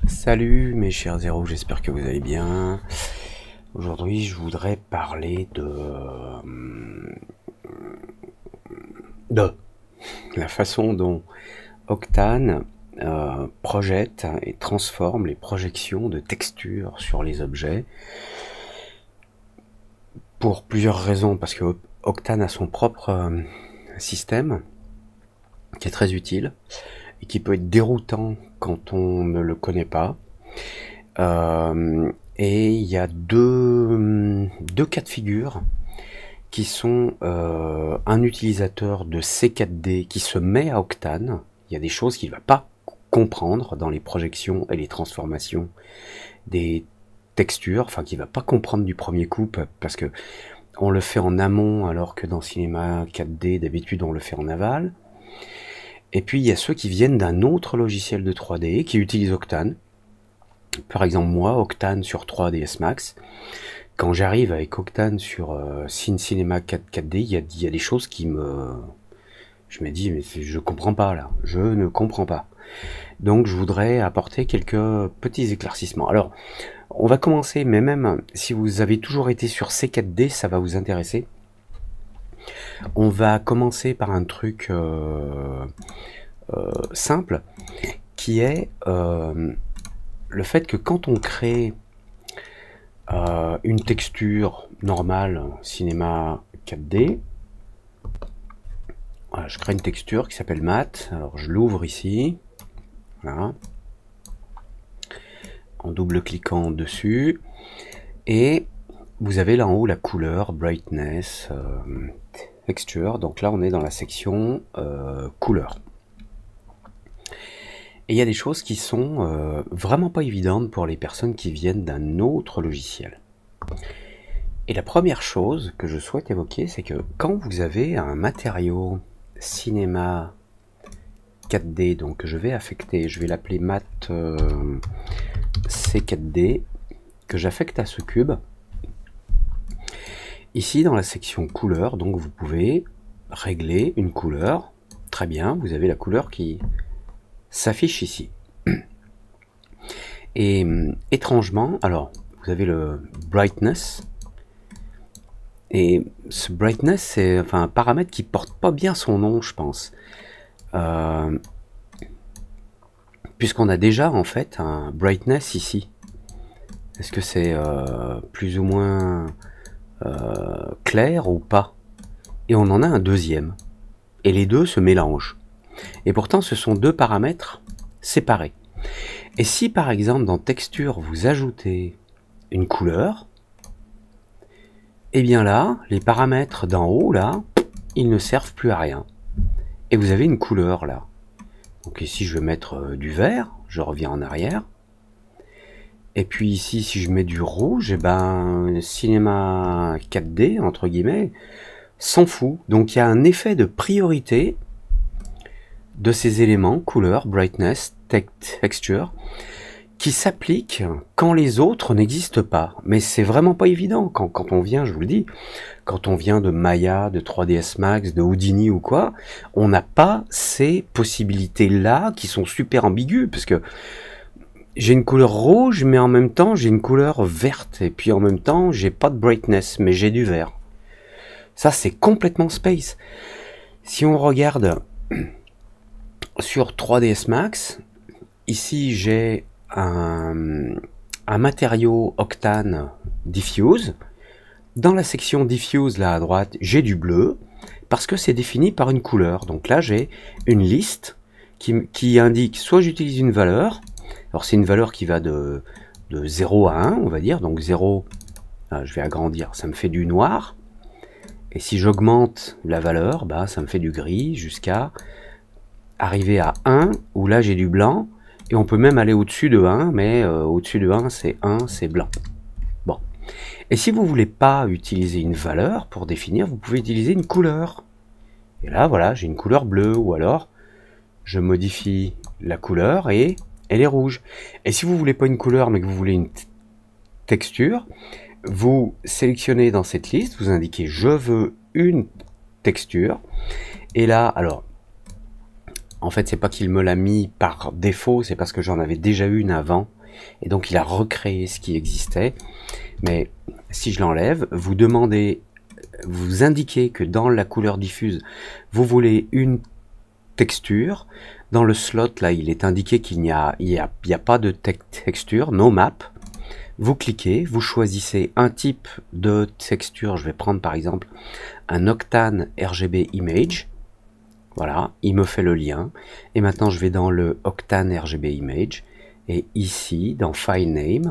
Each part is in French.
Salut mes chers zéros, j'espère que vous allez bien. Aujourd'hui, je voudrais parler de la façon dont Octane projette et transforme les projections de textures sur les objets. Pour plusieurs raisons, parce que Octane a son propre système qui est très utile et qui peut être déroutant quand on ne le connaît pas. Et il y a deux cas de figure qui sont un utilisateur de C4D qui se met à Octane. Il y a des choses qu'il ne va pas comprendre dans les projections et les transformations des textures, enfin qu'il ne va pas comprendre du premier coup, parce que on le fait en amont alors que dans Cinema 4D d'habitude on le fait en aval. Et puis il y a ceux qui viennent d'un autre logiciel de 3D qui utilisent Octane. Par exemple moi, Octane sur 3ds Max, quand j'arrive avec Octane sur Cinema 4D, il y a des choses qui me... Je me dis, mais je comprends pas là, je ne comprends pas. Donc je voudrais apporter quelques petits éclaircissements. Alors, on va commencer, mais même si vous avez toujours été sur C4D, ça va vous intéresser. On va commencer par un truc simple, qui est le fait que quand on crée une texture normale Cinema 4D, voilà, je crée une texture qui s'appelle Matte. Alors je l'ouvre ici, voilà, en double-cliquant dessus, et vous avez là en haut la couleur, brightness, texture. Donc là on est dans la section couleur. Et il y a des choses qui sont vraiment pas évidentes pour les personnes qui viennent d'un autre logiciel. Et la première chose que je souhaite évoquer, c'est que quand vous avez un matériau Cinema 4D, donc je vais affecter, je vais l'appeler Matte C4D, que j'affecte à ce cube. Ici dans la section couleur, donc vous pouvez régler une couleur. Très bien, vous avez la couleur qui s'affiche ici. Et étrangement, alors vous avez le brightness, et ce brightness c'est enfin un paramètre qui porte pas bien son nom, je pense, puisqu'on a déjà en fait un brightness ici. Est-ce que c'est plus ou moins clair ou pas? Et on en a un deuxième, et les deux se mélangent. Et pourtant, ce sont deux paramètres séparés. Et si par exemple dans texture vous ajoutez une couleur, et bien là, les paramètres d'en haut là, ils ne servent plus à rien. Et vous avez une couleur là. Donc ici je vais mettre du vert, je reviens en arrière. Et puis ici si je mets du rouge, et ben Cinema 4D entre guillemets s'en fout. Donc il y a un effet de priorité de ces éléments, couleur, brightness, texture, qui s'applique quand les autres n'existent pas. Mais c'est vraiment pas évident quand on vient, je vous le dis, quand on vient de Maya, de 3ds Max, de Houdini ou quoi, on n'a pas ces possibilités-là qui sont super ambiguës, parce que j'ai une couleur rouge, mais en même temps j'ai une couleur verte, et puis en même temps j'ai pas de brightness, mais j'ai du vert. Ça c'est complètement space. Si on regarde sur 3ds Max, ici j'ai un matériau Octane Diffuse. Dans la section Diffuse, là à droite, j'ai du bleu, parce que c'est défini par une couleur. Donc là j'ai une liste qui indique, soit j'utilise une valeur, alors c'est une valeur qui va de 0 à 1, on va dire, donc 0, je vais agrandir, ça me fait du noir, et si j'augmente la valeur, bah, ça me fait du gris, jusqu'à arriver à 1, où là j'ai du blanc, et on peut même aller au-dessus de 1, mais au-dessus de 1, c'est blanc. Bon. Et si vous voulez pas utiliser une valeur pour définir, vous pouvez utiliser une couleur. Et là, voilà, j'ai une couleur bleue, ou alors, je modifie la couleur, et elle est rouge. Et si vous voulez pas une couleur, mais que vous voulez une texture, vous sélectionnez dans cette liste, vous indiquez « Je veux une texture », et là, alors, en fait, c'est pas qu'il me l'a mis par défaut, c'est parce que j'en avais déjà une avant, Et donc il a recréé ce qui existait. Mais si je l'enlève, vous demandez, vous indiquez que dans la couleur diffuse, vous voulez une texture. Dans le slot, là, il est indiqué qu'il n'y a, pas de texture, no map. Vous cliquez, vous choisissez un type de texture. Je vais prendre par exemple un Octane RGB Image. Voilà, il me fait le lien. Et maintenant, je vais dans le Octane RGB Image. Et ici, dans File Name,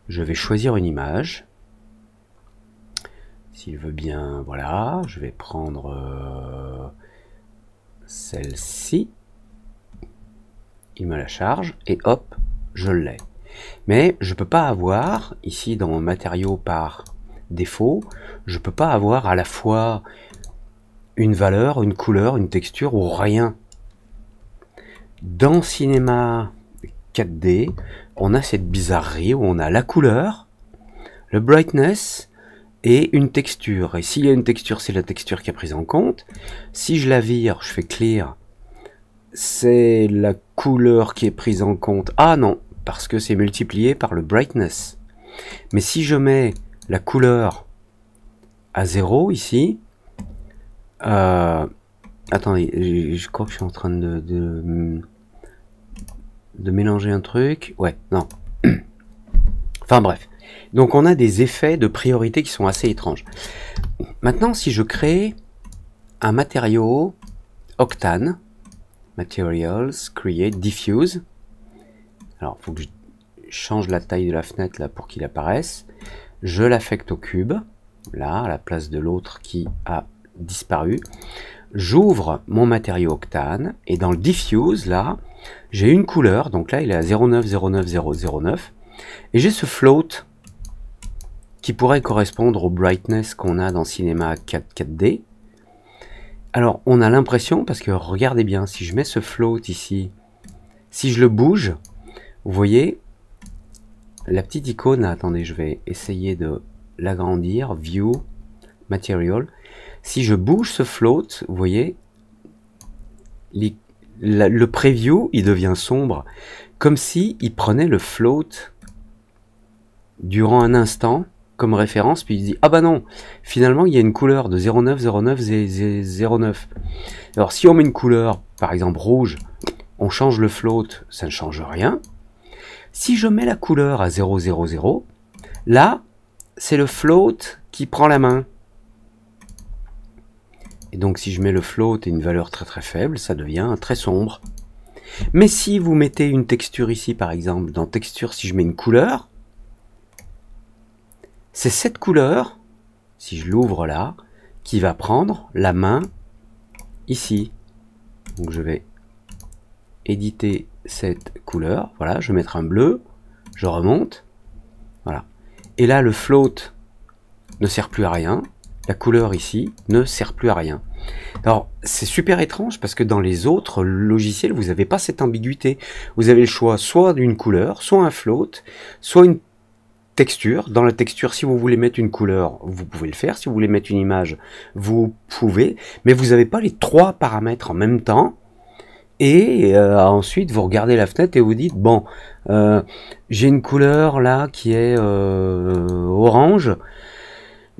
je vais choisir une image. S'il veut bien, voilà, je vais prendre celle-ci. Il me la charge et hop, je l'ai. Mais je peux pas avoir, ici dans matériaux par défaut, je peux pas avoir à la fois une valeur, une couleur, une texture ou rien. Dans Cinema 4D, on a cette bizarrerie où on a la couleur, le brightness et une texture. Et s'il y a une texture, c'est la texture qui est prise en compte. Si je la vire, je fais clear, c'est la couleur qui est prise en compte. Ah non, parce que c'est multiplié par le brightness. Mais si je mets la couleur à 0 ici, attendez, je crois que je suis en train de mélanger un truc. Ouais, non. Enfin bref. Donc on a des effets de priorité qui sont assez étranges. Maintenant, si je crée un matériau Octane, Materials, Create, Diffuse. Alors, il faut que je change la taille de la fenêtre là pour qu'il apparaisse. Je l'affecte au cube, là, à la place de l'autre qui a disparu. J'ouvre mon matériau Octane et dans le Diffuse, là, j'ai une couleur. Donc là, il est à 0,909,009. Et j'ai ce float qui pourrait correspondre au brightness qu'on a dans Cinema 4D. Alors, on a l'impression, parce que regardez bien, si je mets ce float ici, si je le bouge, vous voyez, la petite icône, attendez, je vais essayer de l'agrandir, View, Material. Si je bouge ce float, vous voyez, le preview, il devient sombre, comme si il prenait le float durant un instant, comme référence, puis il dit ah bah non, finalement il y a une couleur de 0,909,009. Alors si on met une couleur, par exemple rouge, on change le float, ça ne change rien. Si je mets la couleur à 0,00, là c'est le float qui prend la main. Et donc si je mets le float et une valeur très très faible, ça devient très sombre. Mais si vous mettez une texture ici, par exemple, dans texture, si je mets une couleur, c'est cette couleur, si je l'ouvre là, qui va prendre la main ici. Donc je vais éditer cette couleur, voilà, je vais mettre un bleu, je remonte, voilà. Et là le float ne sert plus à rien, la couleur ici ne sert plus à rien. Alors c'est super étrange parce que dans les autres logiciels vous n'avez pas cette ambiguïté. Vous avez le choix soit d'une couleur, soit un float, soit une texture. Dans la texture, si vous voulez mettre une couleur, vous pouvez le faire. Si vous voulez mettre une image, vous pouvez. Mais vous n'avez pas les trois paramètres en même temps. Et ensuite, vous regardez la fenêtre et vous dites, bon, j'ai une couleur là qui est orange.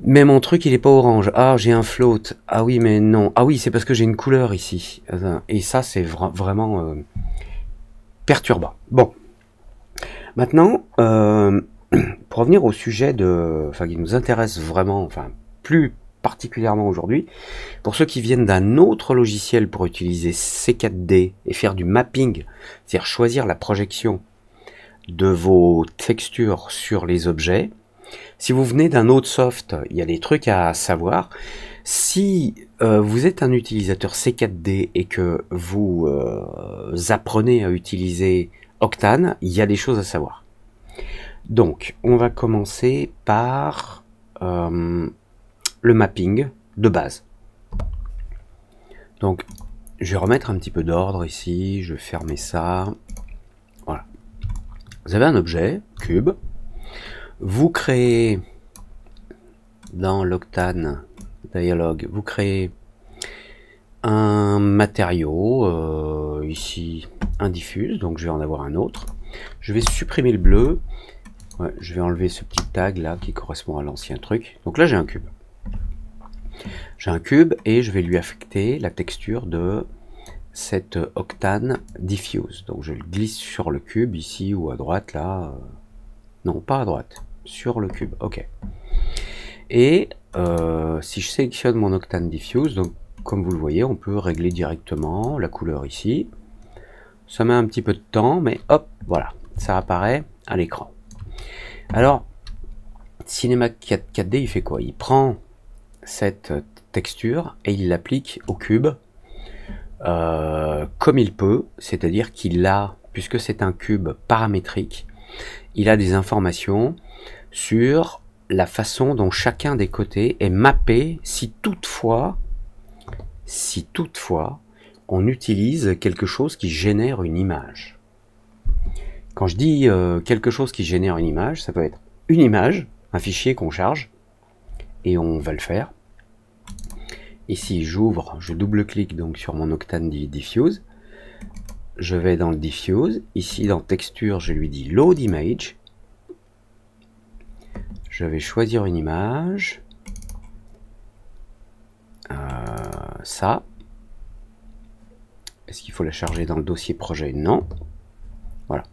Mais mon truc, il est pas orange. Ah, j'ai un float. Ah oui, mais non. Ah oui, c'est parce que j'ai une couleur ici. Et ça, c'est vraiment perturbant. Bon. Maintenant, pour revenir au sujet qui nous intéresse vraiment, plus particulièrement aujourd'hui, pour ceux qui viennent d'un autre logiciel pour utiliser C4D et faire du mapping, c'est-à-dire choisir la projection de vos textures sur les objets. Si vous venez d'un autre soft, il y a des trucs à savoir. Si vous êtes un utilisateur C4D et que vous apprenez à utiliser Octane, il y a des choses à savoir. Donc, on va commencer par le mapping de base. Donc, je vais remettre un petit peu d'ordre ici, je vais fermer ça. Voilà. Vous avez un objet, cube. Vous créez, dans l'Octane Dialog, vous créez un matériau, ici un diffuse, donc je vais en avoir un autre. Je vais supprimer le bleu. Ouais, je vais enlever ce petit tag là qui correspond à l'ancien truc. Donc là j'ai un cube. J'ai un cube et je vais lui affecter la texture de cette Octane Diffuse. Donc je le glisse sur le cube ici ou à droite là. Non, pas à droite. Sur le cube. Ok. Et si je sélectionne mon Octane Diffuse, donc comme vous le voyez, on peut régler directement la couleur ici. Ça met un petit peu de temps, mais hop, voilà, ça apparaît à l'écran. Alors, Cinema 4D, il fait quoi? Il prend cette texture et il l'applique au cube comme il peut, c'est-à-dire qu'il a, puisque c'est un cube paramétrique, il a des informations sur la façon dont chacun des côtés est mappé si toutefois on utilise quelque chose qui génère une image. Quand je dis quelque chose qui génère une image, ça peut être une image, un fichier qu'on charge, et on va le faire. Ici, j'ouvre, je double-clique donc sur mon Octane Diffuse. Je vais dans le Diffuse. Ici, dans Texture, je lui dis Load Image. Je vais choisir une image. Ça. Est-ce qu'il faut la charger dans le dossier projet? Non. Voilà.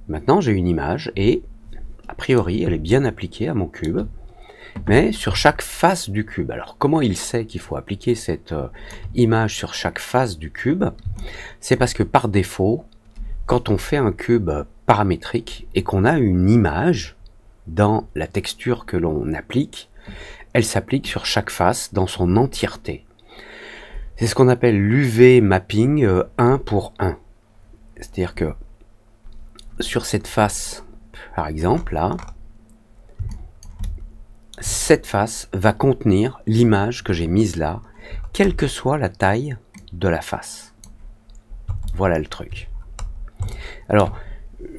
Maintenant, j'ai une image et, a priori, elle est bien appliquée à mon cube, mais sur chaque face du cube. Alors, comment il sait qu'il faut appliquer cette image sur chaque face du cube? C'est parce que par défaut, quand on fait un cube paramétrique et qu'on a une image dans la texture que l'on applique, elle s'applique sur chaque face dans son entièreté. C'est ce qu'on appelle l'UV mapping 1 pour 1. C'est-à-dire que sur cette face, par exemple, là, cette face va contenir l'image que j'ai mise là, quelle que soit la taille de la face. Voilà le truc. Alors,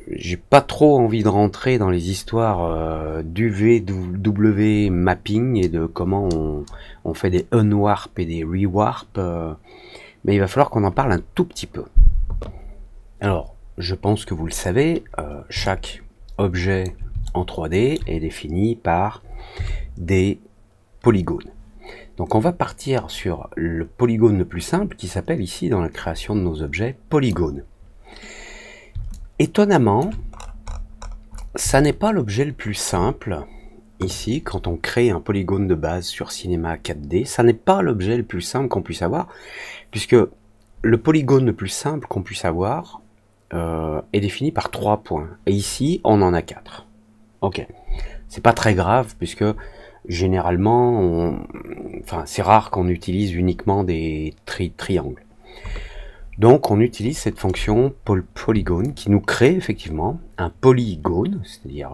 j'ai pas trop envie de rentrer dans les histoires d'UV mapping et de comment on fait des unwarp et des rewarp, mais il va falloir qu'on en parle un tout petit peu. Alors, je pense que vous le savez, chaque objet en 3D est défini par des polygones. Donc on va partir sur le polygone le plus simple qui s'appelle ici dans la création de nos objets polygone. Étonnamment, ça n'est pas l'objet le plus simple ici quand on crée un polygone de base sur Cinema 4D, ça n'est pas l'objet le plus simple qu'on puisse avoir, puisque le polygone le plus simple qu'on puisse avoir est défini par 3 points, et ici on en a 4. Ok, c'est pas très grave puisque généralement, c'est rare qu'on utilise uniquement des triangles. Donc on utilise cette fonction polygone qui nous crée effectivement un polygone, c'est-à-dire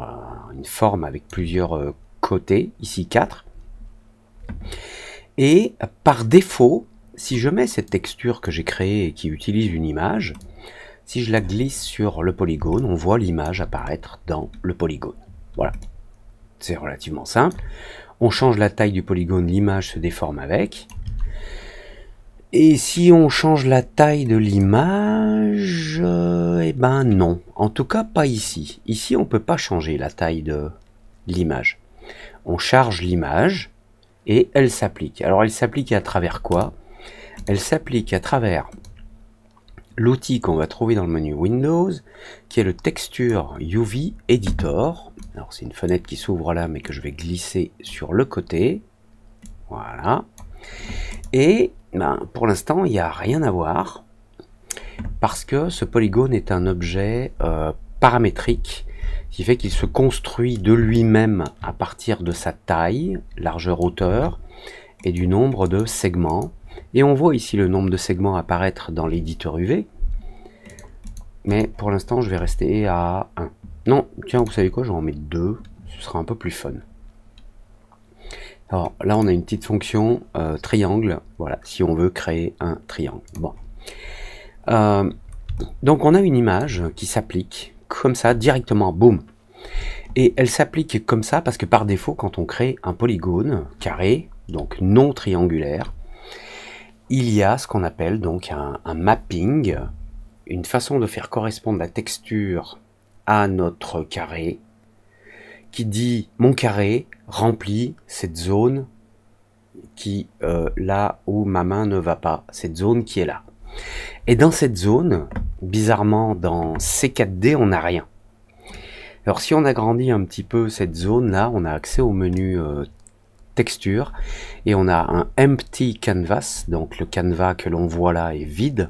une forme avec plusieurs côtés, ici 4. Et par défaut, si je mets cette texture que j'ai créée et qui utilise une image, si je la glisse sur le polygone, on voit l'image apparaître dans le polygone. Voilà, c'est relativement simple. On change la taille du polygone, l'image se déforme avec. Et si on change la taille de l'image, eh ben non. En tout cas, pas ici. Ici, on ne peut pas changer la taille de l'image. On charge l'image et elle s'applique. Alors, elle s'applique à travers quoi? Elle s'applique à travers l'outil qu'on va trouver dans le menu Windows, qui est le Texture UV Editor. Alors, c'est une fenêtre qui s'ouvre là, mais que je vais glisser sur le côté. Voilà. Et pour l'instant, il n'y a rien à voir, parce que ce polygone est un objet paramétrique, qui fait qu'il se construit de lui-même à partir de sa taille, largeur, hauteur, et du nombre de segments. Et on voit ici le nombre de segments apparaître dans l'éditeur UV, mais pour l'instant, je vais rester à 1. Non, tiens, vous savez quoi, j'en mets 2, ce sera un peu plus fun. Alors là, on a une petite fonction triangle, voilà, si on veut créer un triangle. Bon. Donc on a une image qui s'applique comme ça, directement, boum. Et elle s'applique comme ça parce que par défaut, quand on crée un polygone carré, donc non triangulaire, il y a ce qu'on appelle donc un mapping, une façon de faire correspondre la texture à notre carré qui dit mon carré remplit cette zone qui là où ma main ne va pas, cette zone qui est là. Et dans cette zone, bizarrement dans C4D, on n'a rien. Alors si on agrandit un petit peu cette zone là, on a accès au menu texture et on a un empty canvas, donc le canevas que l'on voit là est vide,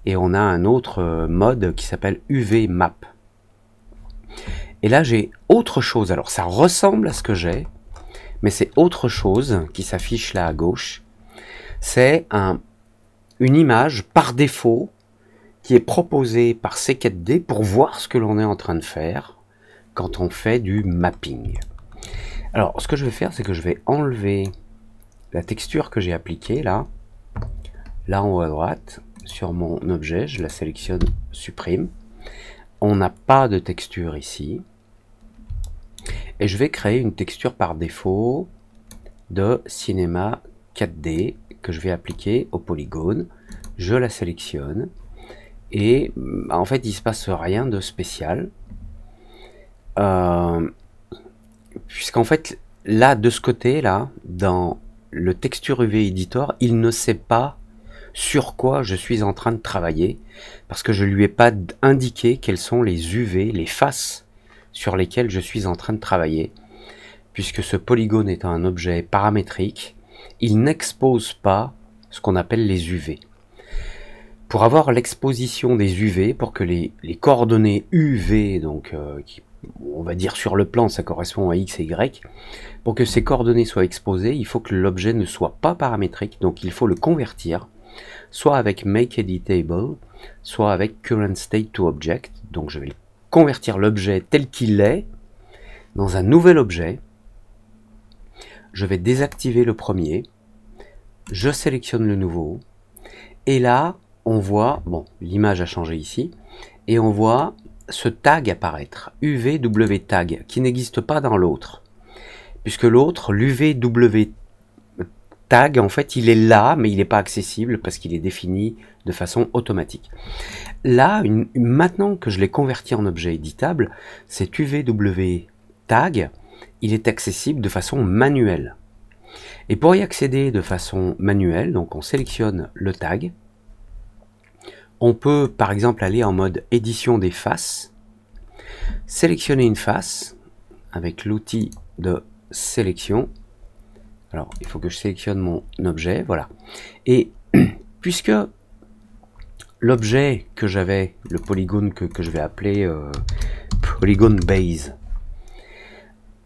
et on a un autre mode qui s'appelle UV Map. Et là j'ai autre chose, alors ça ressemble à ce que j'ai, mais c'est autre chose qui s'affiche là à gauche. C'est une image par défaut qui est proposée par C4D pour voir ce que l'on est en train de faire quand on fait du mapping. Alors ce que je vais faire, c'est que je vais enlever la texture que j'ai appliquée là en haut à droite sur mon objet, je la sélectionne, supprime. On n'a pas de texture ici. Et je vais créer une texture par défaut de Cinema 4D que je vais appliquer au polygone. Je la sélectionne et en fait il se passe rien de spécial. Puisqu'en fait là de ce côté là, dans le texture UV Editor, il ne sait pas sur quoi je suis en train de travailler parce que je lui ai pas indiqué quels sont les UV, les faces sur lesquelles je suis en train de travailler, puisque ce polygone étant un objet paramétrique, il n'expose pas ce qu'on appelle les UV. Pour avoir l'exposition des UV, pour que les coordonnées UV, donc on va dire sur le plan ça correspond à X et Y, pour que ces coordonnées soient exposées, il faut que l'objet ne soit pas paramétrique, donc il faut le convertir, soit avec Make Editable, soit avec Current State to Object. Donc je vais convertir l'objet tel qu'il est dans un nouvel objet. Je vais désactiver le premier, je sélectionne le nouveau, et là on voit, bon l'image a changé ici, et on voit ce tag apparaître, UVW tag, qui n'existe pas dans l'autre, puisque l'autre, l'UVW tag, en fait il est là, mais il n'est pas accessible parce qu'il est défini de façon automatique. Là, maintenant que je l'ai converti en objet éditable, cet UVW tag, il est accessible de façon manuelle. Et pour y accéder de façon manuelle, donc on sélectionne le tag, on peut par exemple aller en mode édition des faces, sélectionner une face avec l'outil de sélection. Alors, il faut que je sélectionne mon objet, voilà. Et puisque l'objet que j'avais, le polygone que je vais appeler polygone base,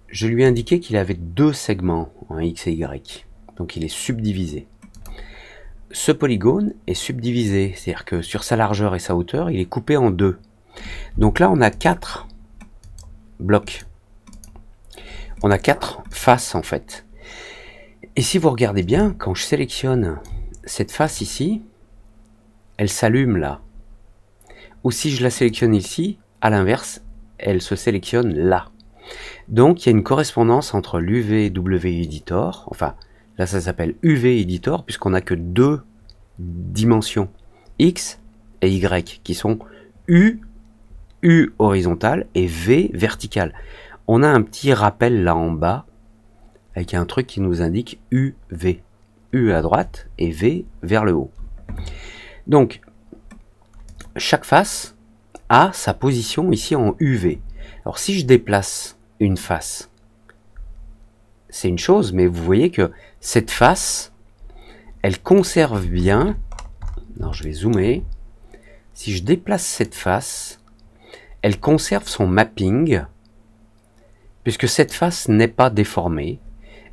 je lui ai indiqué qu'il avait deux segments en X et Y, donc il est subdivisé. Ce polygone est subdivisé, c'est-à-dire que sur sa largeur et sa hauteur, il est coupé en deux. Donc là, on a 4 blocs. On a 4 faces en fait. Et si vous regardez bien, quand je sélectionne cette face ici, elle s'allume là. Ou si je la sélectionne ici, à l'inverse, elle se sélectionne là. Donc il y a une correspondance entre l'UVW Editor, enfin là ça s'appelle UV Editor, puisqu'on n'a que deux dimensions, X et Y, qui sont U horizontale et V verticale. On a un petit rappel là en bas, avec un truc qui nous indique UV. U à droite et V vers le haut. Donc, chaque face a sa position ici en UV. Alors, si je déplace une face, c'est une chose, mais vous voyez que cette face, elle conserve bien. Alors, je vais zoomer. Si je déplace cette face, elle conserve son mapping, puisque cette face n'est pas déformée,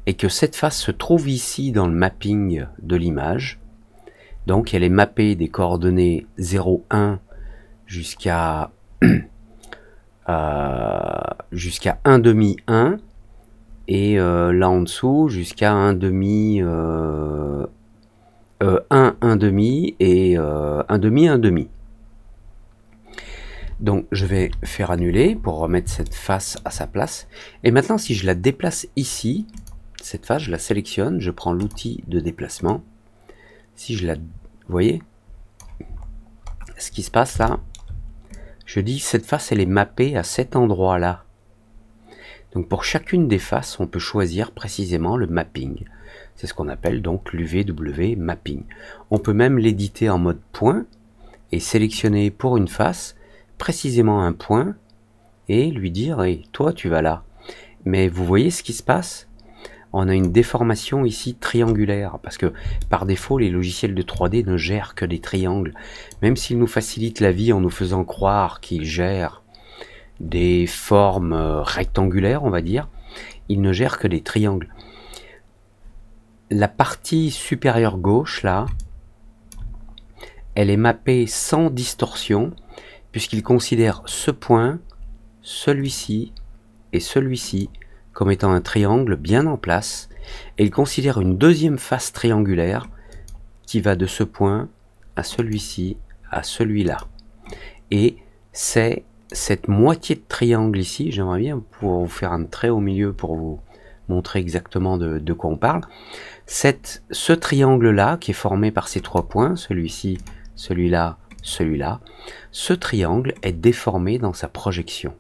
et que cette face se trouve ici dans le mapping de l'image. Donc elle est mappée des coordonnées 0, 1 jusqu'à 1 demi 1, et là en dessous jusqu'à 1 demi 1 demi et 1 demi 1 demi. Donc je vais faire annuler pour remettre cette face à sa place. Et maintenant si je la déplace ici, cette face je la sélectionne, je prends l'outil de déplacement. Si je la... Vous voyez ce qui se passe là? Je dis cette face elle est mappée à cet endroit-là. Donc pour chacune des faces, on peut choisir précisément le mapping. C'est ce qu'on appelle donc l'UVW mapping. On peut même l'éditer en mode point et sélectionner pour une face précisément un point et lui dire hey, toi tu vas là. Mais vous voyez ce qui se passe? On a une déformation ici triangulaire parce que par défaut les logiciels de 3D ne gèrent que des triangles. Même s'ils nous facilitent la vie en nous faisant croire qu'ils gèrent des formes rectangulaires, on va dire, ils ne gèrent que des triangles. La partie supérieure gauche là, elle est mappée sans distorsion puisqu'il considère ce point, celui-ci et celui-ci comme étant un triangle bien en place, et il considère une deuxième face triangulaire qui va de ce point à celui-ci à celui-là. Et c'est cette moitié de triangle ici, j'aimerais bien pouvoir vous faire un trait au milieu pour vous montrer exactement de quoi on parle. Ce triangle-là, qui est formé par ces trois points, celui-ci, celui-là, celui-là, ce triangle est déformé dans sa projection.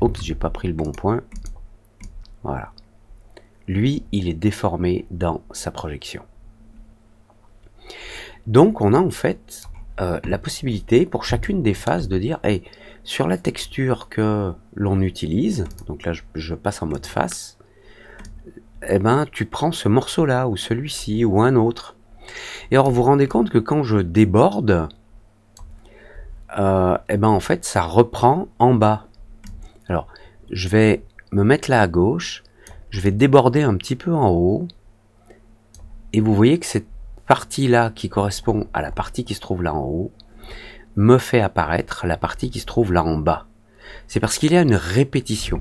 Oups, j'ai pas pris le bon point. Voilà. Lui, il est déformé dans sa projection. Donc, on a en fait la possibilité pour chacune des faces de dire, hey, sur la texture que l'on utilise, donc là, je passe en mode face, eh ben, tu prends ce morceau-là, ou celui-ci, ou un autre. Et alors, vous vous rendez compte que quand je déborde, eh ben, en fait, ça reprend en bas. Alors, je vais me mettre là à gauche, je vais déborder un petit peu en haut, et vous voyez que cette partie-là qui correspond à la partie qui se trouve là en haut, me fait apparaître la partie qui se trouve là en bas. C'est parce qu'il y a une répétition.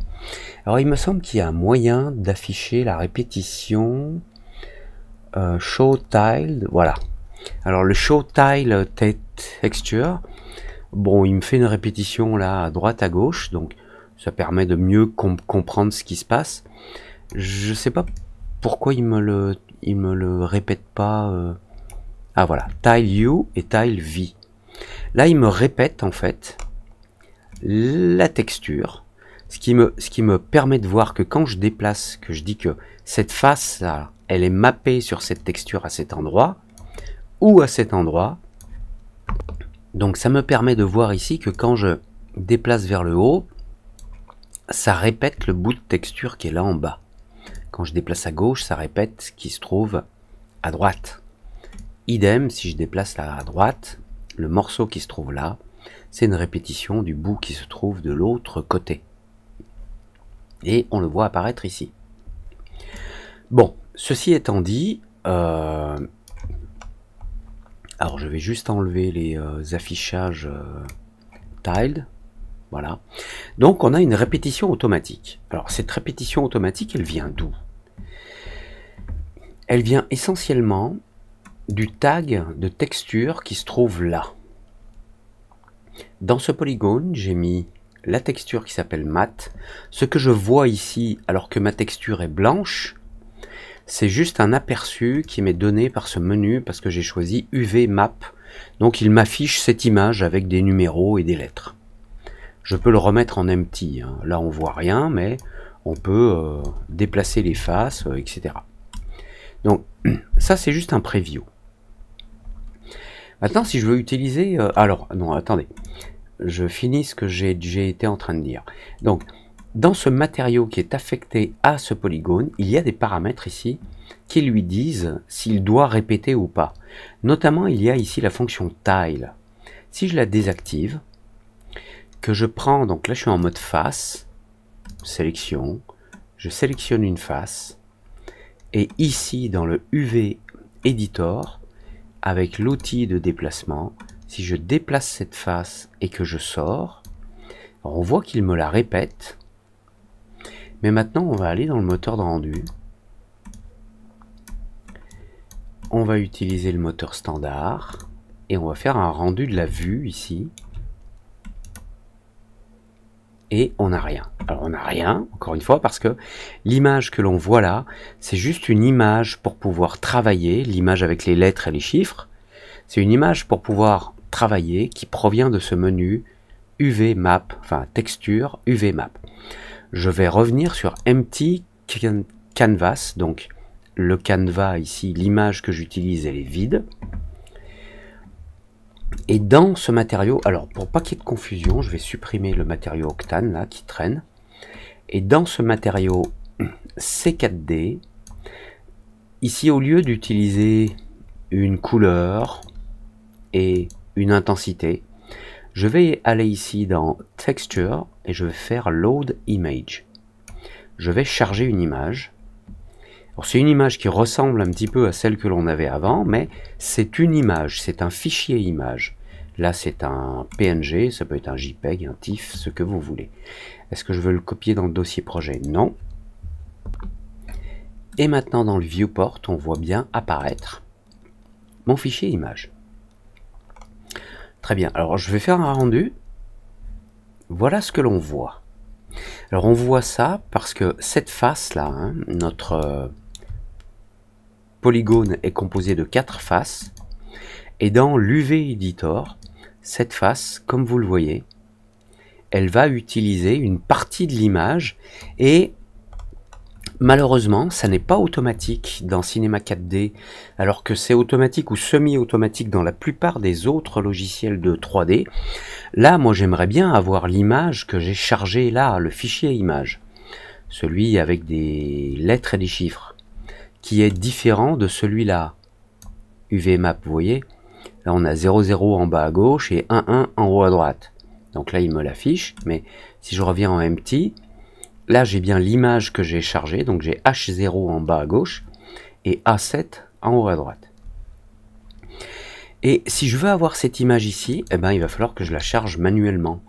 Alors, il me semble qu'il y a un moyen d'afficher la répétition. Show Tile, voilà. Alors, le Show Tile Texture, bon, il me fait une répétition là à droite, à gauche, donc ça permet de mieux comprendre ce qui se passe. Je sais pas pourquoi il me le répète pas. Ah voilà, Tile U et Tile V. Là, il me répète en fait la texture, ce qui me permet de voir que quand je déplace, que je dis que cette face là, elle est mappée sur cette texture à cet endroit ou à cet endroit. Donc ça me permet de voir ici que quand je déplace vers le haut, ça répète le bout de texture qui est là en bas. Quand je déplace à gauche, ça répète ce qui se trouve à droite. Idem, si je déplace là à droite, le morceau qui se trouve là, c'est une répétition du bout qui se trouve de l'autre côté. Et on le voit apparaître ici. Bon, ceci étant dit, alors je vais juste enlever les affichages tiled. Voilà. Donc on a une répétition automatique. Alors cette répétition automatique, elle vient d'où? Elle vient essentiellement du tag de texture qui se trouve là. Dans ce polygone, j'ai mis la texture qui s'appelle mat. Ce que je vois ici, alors que ma texture est blanche, c'est juste un aperçu qui m'est donné par ce menu parce que j'ai choisi UV Map. Donc il m'affiche cette image avec des numéros et des lettres. Je peux le remettre en empty. Hein. Là, on voit rien, mais on peut déplacer les faces, etc. Donc, ça, c'est juste un preview. Maintenant, si je veux utiliser... alors, non, attendez. Je finis ce que j'ai été en train de dire. Donc, dans ce matériau qui est affecté à ce polygone, il y a des paramètres ici qui lui disent s'il doit répéter ou pas. Notamment, il y a ici la fonction tile. Si je la désactive, que je prends, donc là je suis en mode face, sélection, je sélectionne une face, et ici dans le UV Editor, avec l'outil de déplacement, si je déplace cette face et que je sors, on voit qu'il me la répète, mais maintenant on va aller dans le moteur de rendu, on va utiliser le moteur standard, et on va faire un rendu de la vue ici, et on n'a rien. Alors on n'a rien, encore une fois, parce que l'image que l'on voit là, c'est juste une image pour pouvoir travailler, l'image avec les lettres et les chiffres, c'est une image pour pouvoir travailler qui provient de ce menu UV Map, enfin texture UV Map. Je vais revenir sur Empty Canvas, donc le canevas ici, l'image que j'utilise, elle est vide. Et dans ce matériau, alors pour pas qu'il y ait de confusion, je vais supprimer le matériau Octane là qui traîne. Et dans ce matériau C4D, ici au lieu d'utiliser une couleur et une intensité, je vais aller ici dans Texture et je vais faire Load Image. Je vais charger une image. C'est une image qui ressemble un petit peu à celle que l'on avait avant, mais c'est une image, c'est un fichier image. Là, c'est un PNG, ça peut être un JPEG, un TIFF, ce que vous voulez. Est-ce que je veux le copier dans le dossier projet? Non. Et maintenant, dans le viewport, on voit bien apparaître mon fichier image. Très bien, alors je vais faire un rendu. Voilà ce que l'on voit. Alors on voit ça parce que cette face-là, hein, notre polygone est composé de 4 faces. Et dans l'UV Editor, cette face, comme vous le voyez, elle va utiliser une partie de l'image et malheureusement, ça n'est pas automatique dans Cinema 4D, alors que c'est automatique ou semi-automatique dans la plupart des autres logiciels de 3D. Là, moi, j'aimerais bien avoir l'image que j'ai chargée là, le fichier image, celui avec des lettres et des chiffres, qui est différent de celui-là. UV Map, vous voyez, là, on a 00 en bas à gauche et 11 en haut à droite. Donc là, il me l'affiche, mais si je reviens en empty, là, j'ai bien l'image que j'ai chargée, donc j'ai H0 en bas à gauche et A7 en haut à droite. Et si je veux avoir cette image ici, eh ben, il va falloir que je la charge manuellement.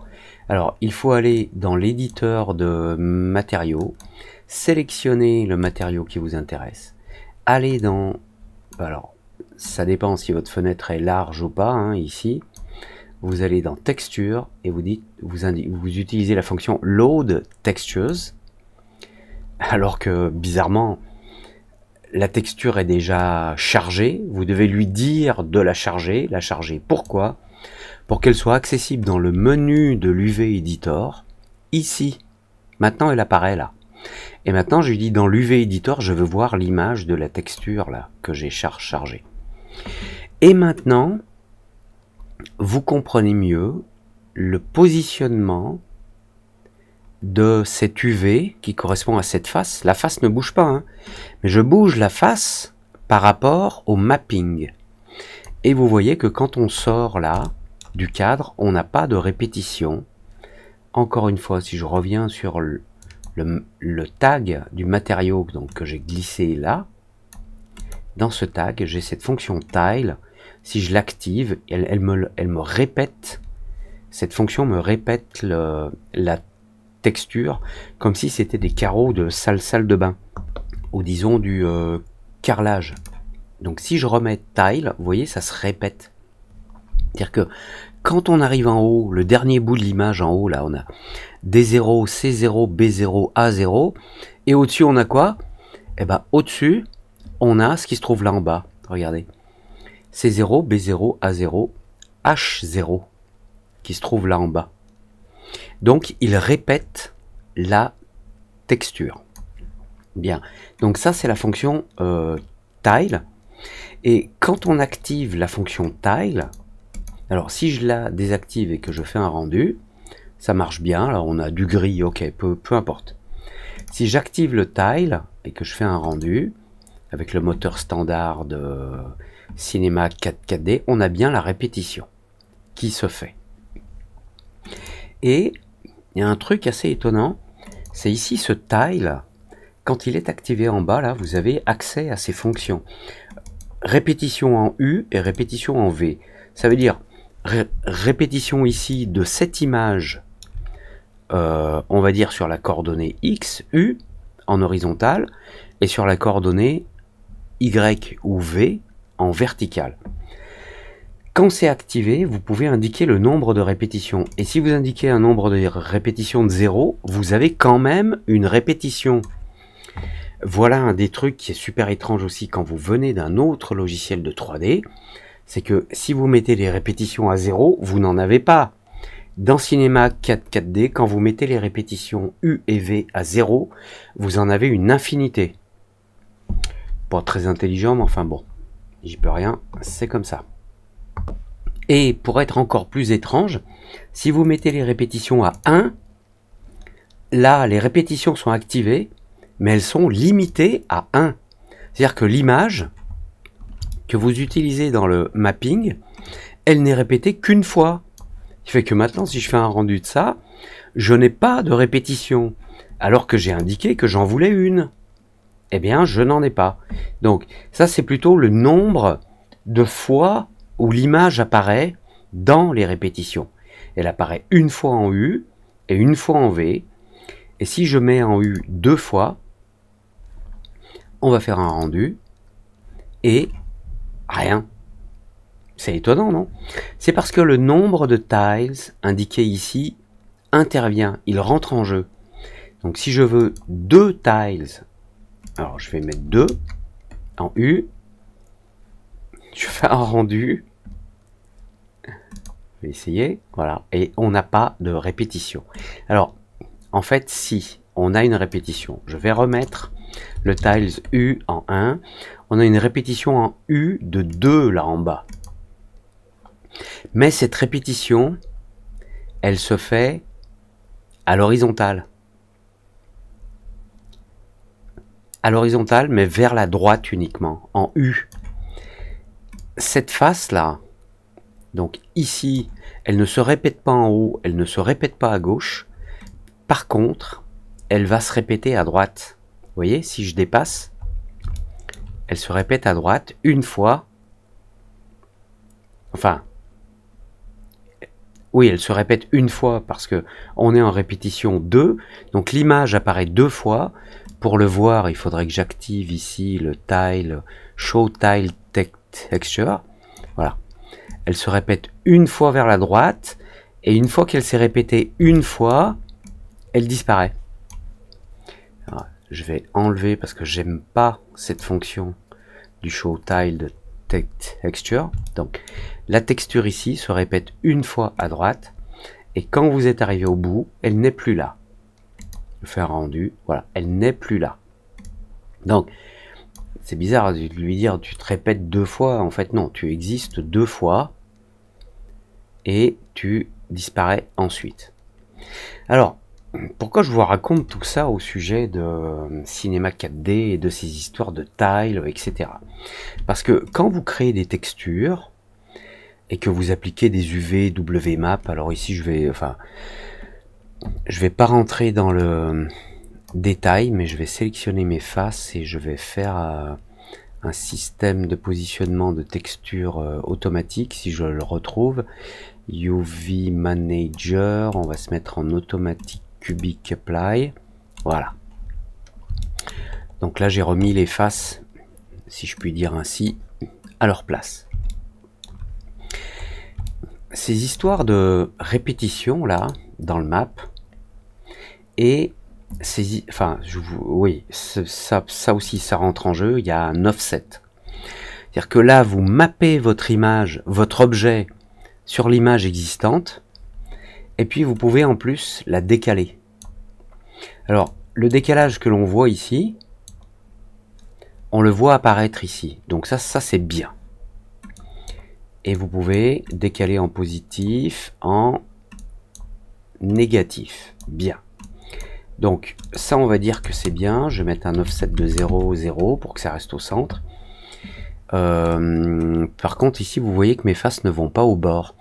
Alors, il faut aller dans l'éditeur de matériaux, sélectionner le matériau qui vous intéresse, aller dans... Alors, ça dépend si votre fenêtre est large ou pas, hein, ici. Vous allez dans Texture et vous utilisez la fonction Load Textures, alors que bizarrement la texture est déjà chargée. Vous devez lui dire de la charger. Pourquoi? Pour qu'elle soit accessible dans le menu de l'UV Editor, ici. Maintenant elle apparaît là. Et maintenant je lui dis dans l'UV Editor, je veux voir l'image de la texture là que j'ai chargée. Et maintenant, vous comprenez mieux le positionnement de cette UV qui correspond à cette face. La face ne bouge pas, hein, mais je bouge la face par rapport au mapping. Et vous voyez que quand on sort là du cadre, on n'a pas de répétition. Encore une fois, si je reviens sur le tag du matériau donc, que j'ai glissé là, dans ce tag, j'ai cette fonction tile. Si je l'active, elle me répète, cette fonction me répète la texture comme si c'était des carreaux de salle de bain ou disons du carrelage. Donc si je remets tile, vous voyez, ça se répète. C'est-à-dire que quand on arrive en haut, le dernier bout de l'image en haut, là on a D0, C0, B0, A0 et au-dessus on a quoi? Eh ben au-dessus on a ce qui se trouve là en bas. Regardez. C0, B0, A0, H0 qui se trouve là en bas. Donc il répète la texture. Bien, donc ça c'est la fonction tile. Et quand on active la fonction tile, alors si je la désactive et que je fais un rendu, ça marche bien. Alors on a du gris, ok, peu importe. Si j'active le tile et que je fais un rendu avec le moteur standard de Cinema 4D, on a bien la répétition qui se fait. Et il y a un truc assez étonnant, c'est ici ce tile, quand il est activé en bas, là, vous avez accès à ces fonctions. Répétition en U et répétition en V. Ça veut dire répétition ici de cette image, on va dire sur la coordonnée X, U, en horizontal, et sur la coordonnée Y ou V en vertical. Quand c'est activé, vous pouvez indiquer le nombre de répétitions. Et si vous indiquez un nombre de répétitions de 0, vous avez quand même une répétition. Voilà un des trucs qui est super étrange aussi quand vous venez d'un autre logiciel de 3D. c'est que si vous mettez les répétitions à 0, vous n'en avez pas. Dans Cinema 4D, quand vous mettez les répétitions U et V à 0, vous en avez une infinité. Pas très intelligent, mais enfin bon, j'y peux rien, c'est comme ça. Et pour être encore plus étrange, si vous mettez les répétitions à 1, là, les répétitions sont activées, mais elles sont limitées à 1. C'est-à-dire que l'image que vous utilisez dans le mapping, elle n'est répétée qu'une fois. Ce qui fait que maintenant, si je fais un rendu de ça, je n'ai pas de répétition, alors que j'ai indiqué que j'en voulais une. Eh bien, je n'en ai pas. Donc, ça, c'est plutôt le nombre de fois où l'image apparaît dans les répétitions. Elle apparaît une fois en U et une fois en V. Et si je mets en U 2 fois, on va faire un rendu et rien. C'est étonnant, non? C'est parce que le nombre de tiles indiqué ici intervient, il rentre en jeu. Donc si je veux 2 tiles, alors je vais mettre 2 en U, je fais un rendu, je vais essayer, voilà, et on n'a pas de répétition. Alors, en fait, si on a une répétition, je vais remettre le tiles U en 1, on a une répétition en U de 2 là en bas. Mais cette répétition, elle se fait à l'horizontale. À l'horizontale, mais vers la droite uniquement, en U. Cette face-là, donc ici, elle ne se répète pas en haut, elle ne se répète pas à gauche. Par contre, elle va se répéter à droite. Vous voyez, si je dépasse, elle se répète à droite une fois. Enfin, oui, elle se répète une fois parce que on est en répétition 2. Donc l'image apparaît 2 fois. Pour le voir, il faudrait que j'active ici le tile, show tile texture. Voilà. Elle se répète une fois vers la droite. Et une fois qu'elle s'est répétée une fois, elle disparaît. Alors, je vais enlever parce que j'aime pas cette fonction du show tile texture. Donc la texture ici se répète une fois à droite et quand vous êtes arrivé au bout, elle n'est plus là. Je fais un rendu, voilà, elle n'est plus là. Donc c'est bizarre de lui dire tu te répètes 2 fois, en fait non, tu existes 2 fois et tu disparais ensuite. Alors pourquoi je vous raconte tout ça au sujet de Cinema 4D et de ces histoires de tiles, etc. Parce que quand vous créez des textures et que vous appliquez des UV, WMAP, alors ici je vais pas rentrer dans le détail, mais je vais sélectionner mes faces et je vais faire un système de positionnement de texture automatique si je le retrouve. UV Manager, on va se mettre en automatique Cubic Apply, voilà. Donc là j'ai remis les faces, si je puis dire ainsi, à leur place. Ces histoires de répétition là, dans le map, et ces, enfin, oui, ça aussi ça rentre en jeu, il y a un offset. C'est-à-dire que là vous mappez votre image, votre objet sur l'image existante, et puis vous pouvez en plus la décaler. Alors le décalage que l'on voit ici, on le voit apparaître ici, donc ça c'est bien. Et vous pouvez décaler en positif, en négatif, bien. Donc ça on va dire que c'est bien, je vais mettre un offset de 0, 0 pour que ça reste au centre. Par contre ici vous voyez que mes faces ne vont pas au bord.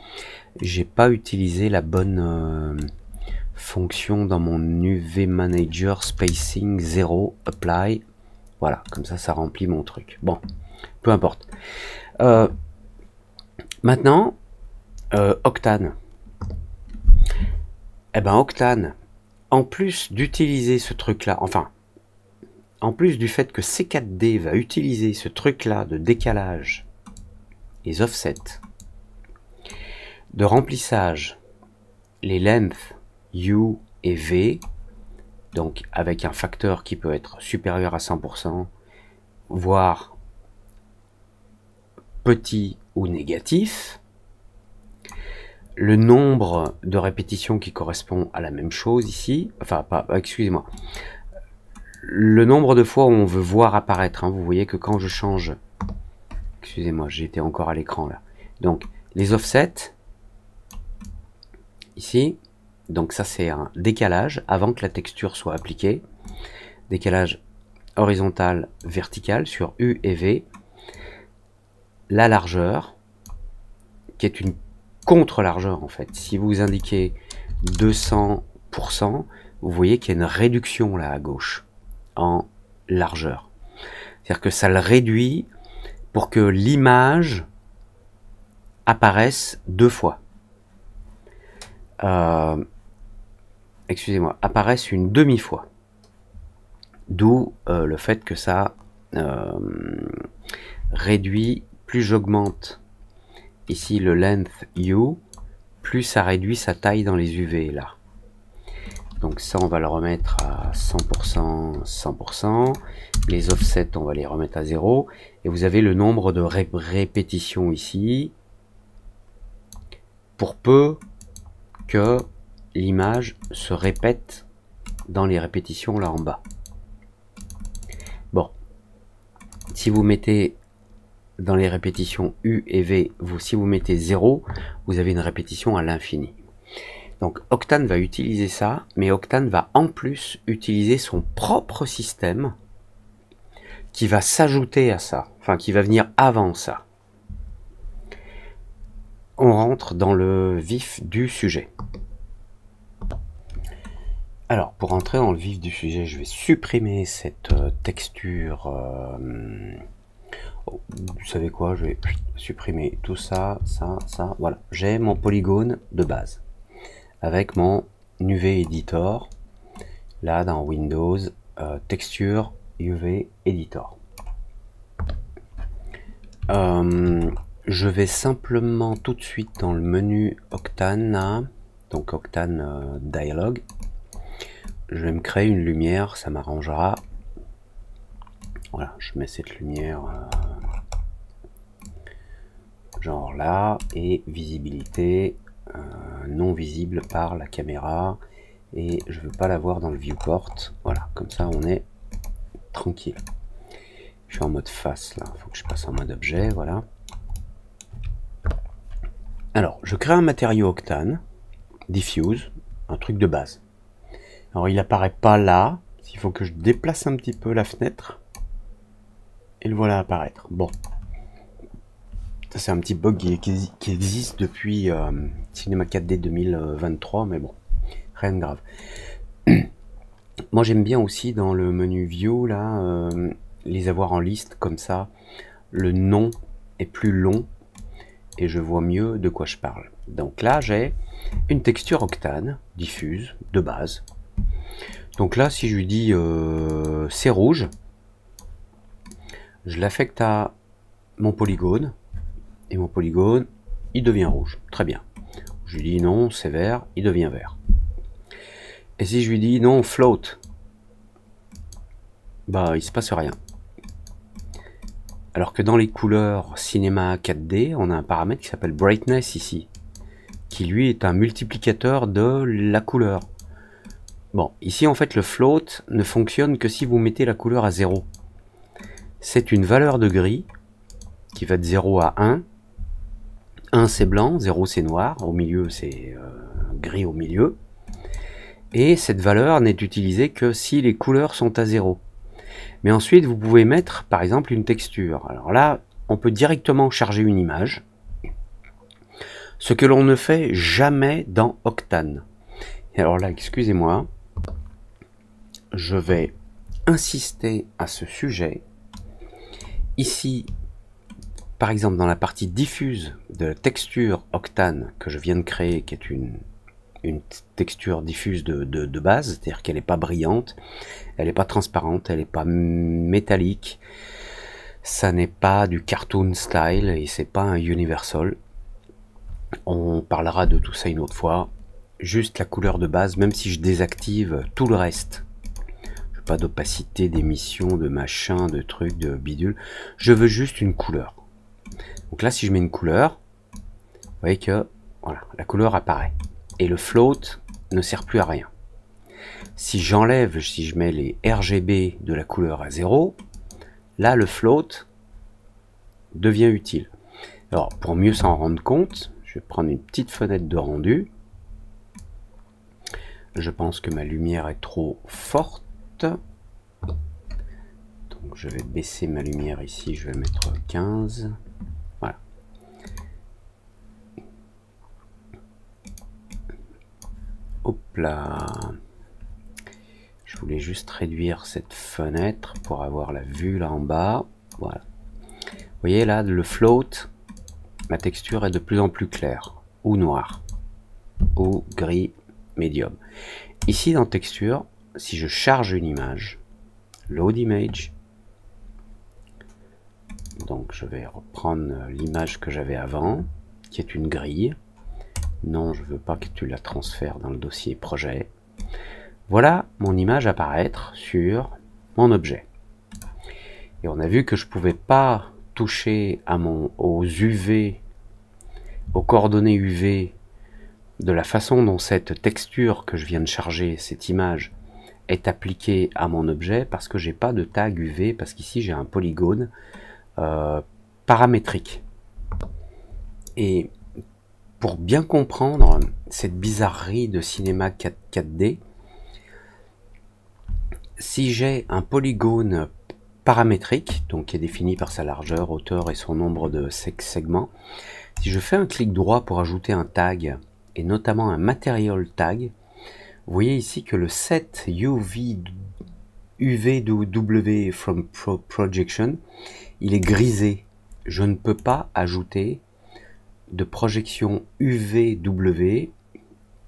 J'ai pas utilisé la bonne fonction dans mon UV Manager Spacing 0 Apply. Voilà, comme ça remplit mon truc. Bon, peu importe. Maintenant, Octane. Eh ben Octane, en plus d'utiliser ce truc-là, enfin, en plus du fait que C4D va utiliser ce truc-là de décalage, les offsets, de remplissage, les lengths U et V, donc avec un facteur qui peut être supérieur à 100%, voire petit ou négatif, le nombre de répétitions qui correspond à la même chose ici, enfin, excusez-moi, le nombre de fois où on veut voir apparaître, hein, vous voyez que quand je change, excusez-moi, j'étais encore à l'écran là, donc les offsets, ici, donc ça c'est un décalage avant que la texture soit appliquée, décalage horizontal, vertical sur U et V, la largeur, qui est une contre-largeur en fait. Si vous indiquez 200%, vous voyez qu'il y a une réduction là à gauche en largeur. C'est-à-dire que ça le réduit pour que l'image apparaisse deux fois. Excusez-moi, apparaisse une demi-fois. D'où le fait que ça réduit, plus j'augmente ici le length U, plus ça réduit sa taille dans les UV là. Donc ça on va le remettre à 100%, 100%. Les offsets on va les remettre à 0. Et vous avez le nombre de répétitions ici. Pour peu que l'image se répète dans les répétitions là en bas. Bon, si vous mettez dans les répétitions U et V, si vous mettez 0, vous avez une répétition à l'infini. Donc Octane va utiliser ça, mais Octane va en plus utiliser son propre système qui va s'ajouter à ça, enfin qui va venir avant ça. On rentre dans le vif du sujet. Alors, pour entrer dans le vif du sujet, je vais supprimer cette texture. Vous savez quoi, je vais supprimer tout ça, ça. Voilà, j'ai mon polygone de base avec mon UV Editor. Là, dans Windows, texture UV Editor. Je vais simplement tout de suite dans le menu Octane, donc Octane Dialog. Je vais me créer une lumière, ça m'arrangera. Voilà, je mets cette lumière genre là, et visibilité non visible par la caméra, et je veux pas la voir dans le viewport. Voilà, comme ça on est tranquille. Je suis en mode face là, il faut que je passe en mode objet, voilà. Alors, je crée un matériau Octane, diffuse, un truc de base. Alors il apparaît pas là, il faut que je déplace un petit peu la fenêtre, et le voilà apparaître. Bon, ça c'est un petit bug qui existe depuis Cinema 4D 2023, mais bon, rien de grave. Moi j'aime bien aussi dans le menu View, là, les avoir en liste comme ça, le nom est plus long, et je vois mieux de quoi je parle. Donc là j'ai une texture Octane, diffuse, de base. Donc là, si je lui dis c'est rouge, je l'affecte à mon polygone, et mon polygone, il devient rouge. Très bien. Je lui dis non, c'est vert, il devient vert. Et si je lui dis non, float, bah il se passe rien. Alors que dans les couleurs cinéma 4D, on a un paramètre qui s'appelle brightness ici, qui lui est un multiplicateur de la couleur. Bon, ici en fait le float ne fonctionne que si vous mettez la couleur à 0. C'est une valeur de gris qui va de 0 à 1. 1 c'est blanc, 0 c'est noir, au milieu c'est gris au milieu. Et cette valeur n'est utilisée que si les couleurs sont à 0. Mais ensuite vous pouvez mettre par exemple une texture. Alors là, on peut directement charger une image. Ce que l'on ne fait jamais dans Octane. Et alors là, excusez-moi, je vais insister à ce sujet. Ici, par exemple, dans la partie diffuse de la texture Octane que je viens de créer, qui est une texture diffuse de base, c'est-à-dire qu'elle n'est pas brillante, elle n'est pas transparente, elle n'est pas métallique, ça n'est pas du cartoon style et c'est pas un universal. On parlera de tout ça une autre fois. Juste la couleur de base, même si je désactive tout le reste. Je veux pas d'opacité, d'émission, de machin, de trucs, de bidule. Je veux juste une couleur. Donc là, si je mets une couleur, vous voyez que voilà, la couleur apparaît. Et le float ne sert plus à rien. Si j'enlève, si je mets les RGB de la couleur à 0, là, le float devient utile. Alors, pour mieux s'en rendre compte, je vais prendre une petite fenêtre de rendu. Je pense que ma lumière est trop forte. Donc, je vais baisser ma lumière ici. Je vais mettre 15. Voilà. Hop là. Je voulais juste réduire cette fenêtre pour avoir la vue là en bas. Voilà. Vous voyez là, le float, ma texture est de plus en plus claire, ou noire, ou gris médium. Ici dans texture, si je charge une image, load image, donc je vais reprendre l'image que j'avais avant, qui est une grille. Non, je ne veux pas que tu la transfères dans le dossier projet. Voilà mon image apparaître sur mon objet. Et on a vu que je ne pouvais pas toucher à aux UV, aux coordonnées UV, de la façon dont cette texture que je viens de charger, cette image, est appliquée à mon objet, parce que j'ai pas de tag UV, parce qu'ici j'ai un polygone paramétrique. Et pour bien comprendre cette bizarrerie de cinéma 4D, si j'ai un polygone paramétrique, donc qui est défini par sa largeur, hauteur et son nombre de segments, si je fais un clic droit pour ajouter un tag, et notamment un material tag, vous voyez ici que le set UVW from projection, il est grisé. Je ne peux pas ajouter de projection UVW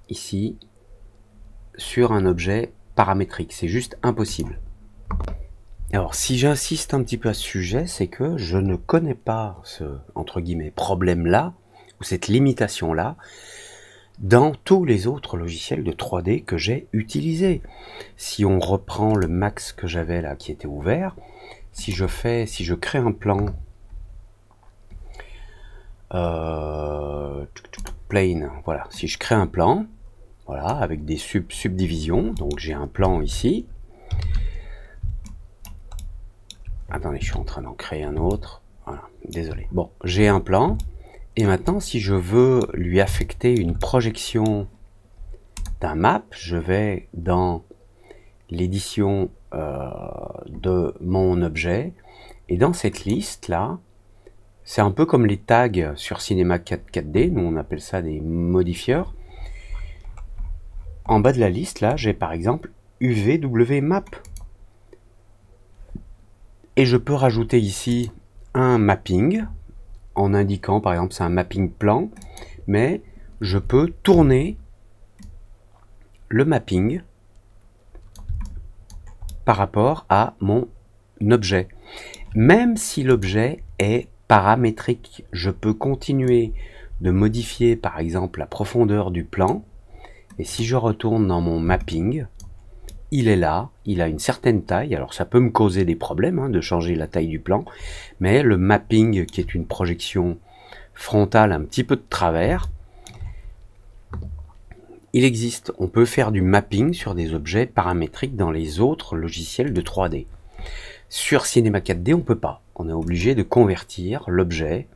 ici sur un objet paramétrique. C'est juste impossible. Alors, si j'insiste un petit peu à ce sujet, c'est que je ne connais pas ce, entre guillemets, problème-là, ou cette limitation-là, dans tous les autres logiciels de 3D que j'ai utilisés. Si on reprend le max que j'avais là, qui était ouvert, si je crée un plan plane, voilà, si je crée un plan, voilà, avec des subdivisions, donc j'ai un plan ici. Attendez, je suis en train d'en créer un autre. Voilà, désolé. Bon, j'ai un plan. Et maintenant, si je veux lui affecter une projection d'un map, je vais dans l'édition de mon objet. Et dans cette liste-là, c'est un peu comme les tags sur Cinema 4D. Nous, on appelle ça des modifieurs. En bas de la liste, là, j'ai par exemple UVW Map. Et je peux rajouter ici un mapping, en indiquant par exemple c'est un mapping plan, mais je peux tourner le mapping par rapport à mon objet. Même si l'objet est paramétrique, je peux continuer de modifier par exemple la profondeur du plan, et si je retourne dans mon mapping, il est là, il a une certaine taille, alors ça peut me causer des problèmes hein, de changer la taille du plan, mais le mapping qui est une projection frontale un petit peu de travers, il existe, on peut faire du mapping sur des objets paramétriques dans les autres logiciels de 3D. Sur Cinema 4D, on ne peut pas, on est obligé de convertir l'objet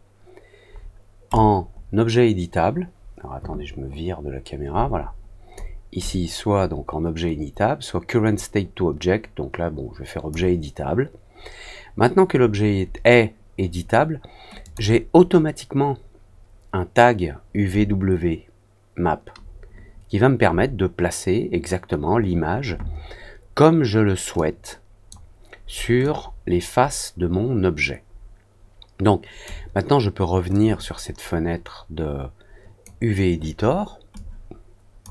en objet éditable. Alors attendez, je me vire de la caméra, voilà. Ici, soit donc en objet éditable, soit current state to object. Donc là, bon, je vais faire objet éditable. Maintenant que l'objet est éditable, j'ai automatiquement un tag UVW map qui va me permettre de placer exactement l'image comme je le souhaite sur les faces de mon objet. Donc, maintenant, je peux revenir sur cette fenêtre de UV Editor.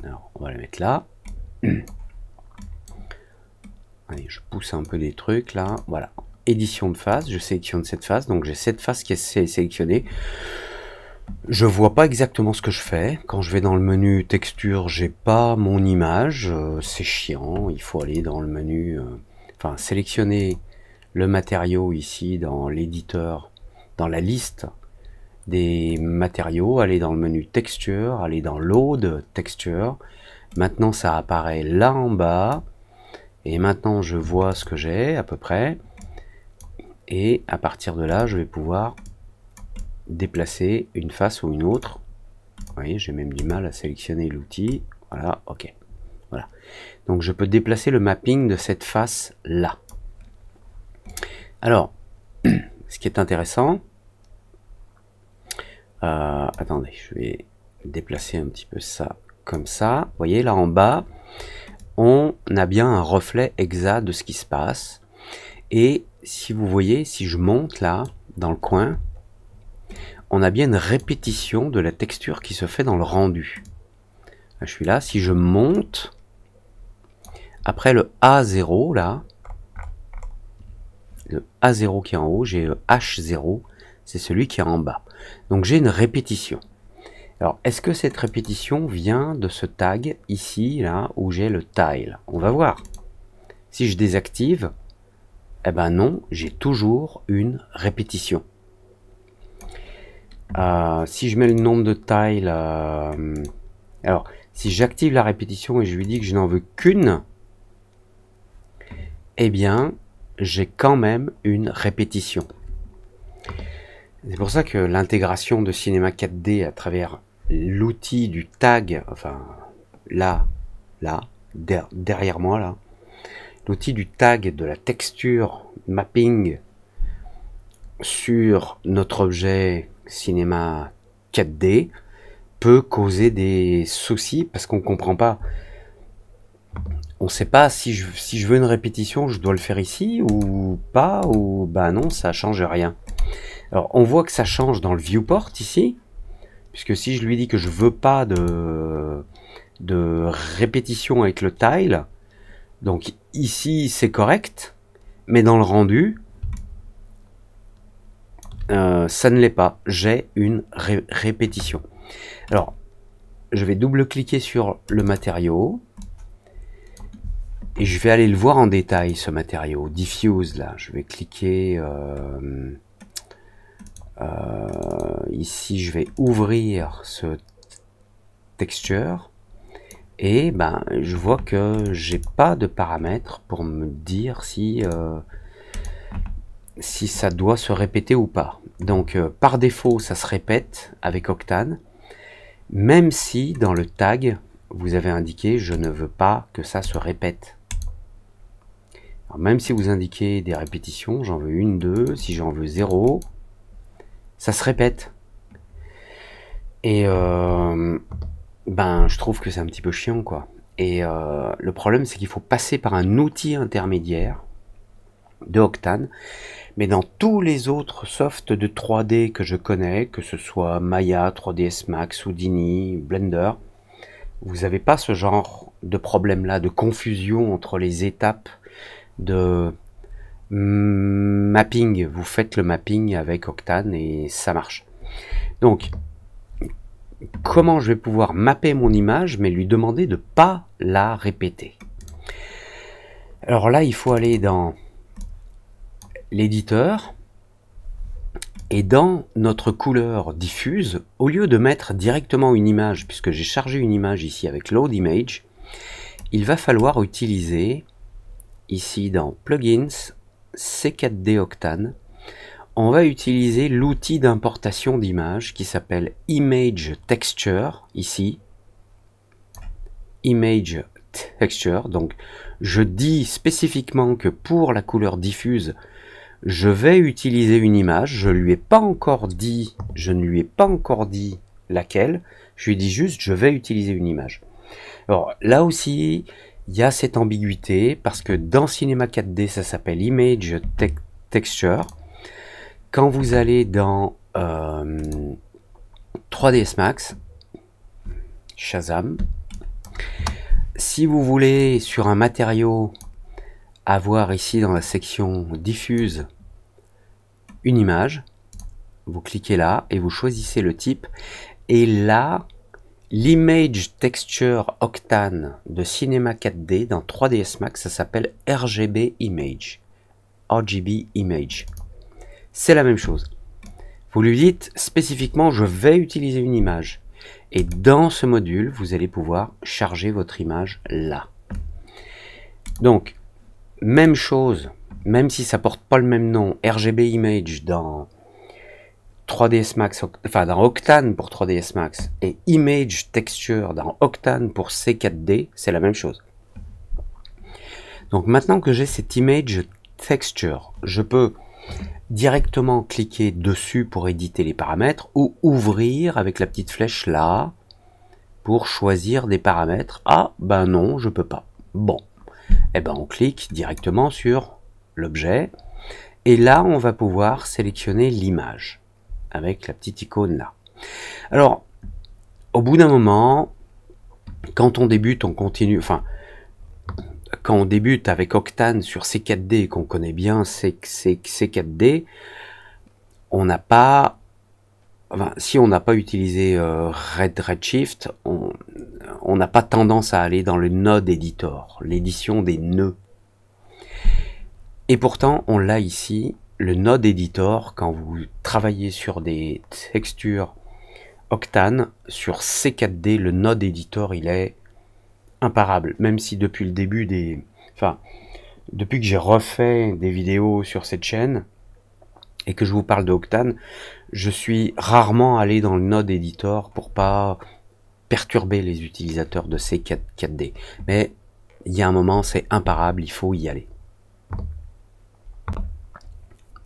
Alors, on va la mettre là. Allez, je pousse un peu des trucs là. Voilà. Édition de face. Je sélectionne cette face. Donc, j'ai cette face qui est sélectionnée. Je vois pas exactement ce que je fais. Quand je vais dans le menu texture, j'ai pas mon image. C'est chiant. Il faut aller dans le menu. Enfin, sélectionner le matériau ici dans l'éditeur, dans la liste des matériaux, aller dans le menu Texture, aller dans Load Texture. Maintenant, ça apparaît là en bas. Et maintenant, je vois ce que j'ai à peu près. Et à partir de là, je vais pouvoir déplacer une face ou une autre. Vous voyez, j'ai même du mal à sélectionner l'outil. Voilà, ok. Voilà. Donc, je peux déplacer le mapping de cette face-là. Alors, ce qui est intéressant... attendez, je vais déplacer un petit peu ça comme ça. Vous voyez, là en bas, on a bien un reflet exact de ce qui se passe. Et si vous voyez, si je monte là, dans le coin, on a bien une répétition de la texture qui se fait dans le rendu. Là, je suis là, si je monte, après le A0 là, le A0 qui est en haut, j'ai le H0, c'est celui qui est en bas. Donc j'ai une répétition. Alors, est-ce que cette répétition vient de ce tag ici, là, où j'ai le tile? On va voir. Si je désactive, eh ben non, j'ai toujours une répétition. Si je mets le nombre de tiles... alors, si j'active la répétition et je lui dis que je n'en veux qu'une, eh bien, j'ai quand même une répétition. C'est pour ça que l'intégration de Cinema 4D à travers l'outil du tag, enfin là, derrière moi là, l'outil du tag de la texture mapping sur notre objet Cinema 4D peut causer des soucis parce qu'on ne comprend pas. On ne sait pas si je veux une répétition, je dois le faire ici ou pas, ou bah non, ça change rien. Alors on voit que ça change dans le viewport ici, puisque si je lui dis que je veux pas de répétition avec le tile, donc ici c'est correct, mais dans le rendu, ça ne l'est pas. J'ai une répétition. Alors, je vais double-cliquer sur le matériau, et je vais aller le voir en détail, ce matériau, Diffuse, là. Je vais cliquer... ici, je vais ouvrir ce texture et ben, je vois que j'ai pas de paramètres pour me dire si ça doit se répéter ou pas. Donc, par défaut, ça se répète avec Octane, même si dans le tag, vous avez indiqué je ne veux pas que ça se répète. Alors, même si vous indiquez des répétitions, j'en veux une, deux, si j'en veux 0, ça se répète. Et ben, je trouve que c'est un petit peu chiant, quoi. Et le problème, c'est qu'il faut passer par un outil intermédiaire de Octane. Mais dans tous les autres softs de 3D que je connais, que ce soit Maya, 3ds Max, Houdini, Blender, vous n'avez pas ce genre de problème-là, de confusion entre les étapes de mapping. Vous faites le mapping avec Octane et ça marche. Donc, comment je vais pouvoir mapper mon image, mais lui demander de ne pas la répéter? Alors là, il faut aller dans l'éditeur, et dans notre couleur diffuse, au lieu de mettre directement une image, puisque j'ai chargé une image ici avec Load Image, il va falloir utiliser, ici dans Plugins, C4D Octane, on va utiliser l'outil d'importation d'image qui s'appelle Image Texture, ici, Image Texture, donc je dis spécifiquement que pour la couleur diffuse, je vais utiliser une image, je ne lui ai pas encore dit laquelle, je lui dis juste je vais utiliser une image. Alors là aussi, il y a cette ambiguïté, parce que dans Cinema 4D, ça s'appelle Image Texture. Quand vous allez dans 3ds Max, Shazam, si vous voulez sur un matériau avoir ici dans la section diffuse une image, vous cliquez là et vous choisissez le type, et là l'image texture Octane de Cinema 4D dans 3ds Max, ça s'appelle RGB Image, c'est la même chose. Vous lui dites spécifiquement, je vais utiliser une image. Et dans ce module, vous allez pouvoir charger votre image là. Donc, même chose, même si ça porte pas le même nom, RGB Image dans 3ds Max, enfin dans Octane pour 3ds Max, et Image Texture dans Octane pour C4D, c'est la même chose. Donc maintenant que j'ai cette Image Texture, je peux directement cliquer dessus pour éditer les paramètres, ou ouvrir avec la petite flèche là, pour choisir des paramètres. Ah, ben non, je peux pas. Bon, et ben on clique directement sur l'objet, et là on va pouvoir sélectionner l'image, avec la petite icône là. Alors, au bout d'un moment, quand on débute, on continue, enfin, quand on débute avec Octane sur C4D, qu'on connaît bien C4D, on n'a pas, enfin, si on n'a pas utilisé Redshift, on n'a pas tendance à aller dans le node editor, l'édition des nœuds. Et pourtant, on l'a ici, le node editor, quand vous travaillez sur des textures Octane, sur C4D, le node editor, il est imparable. Même si depuis le début depuis que j'ai refait des vidéos sur cette chaîne, et que je vous parle de Octane, je suis rarement allé dans le node editor pour pas perturber les utilisateurs de C4D. Mais il y a un moment, c'est imparable, il faut y aller.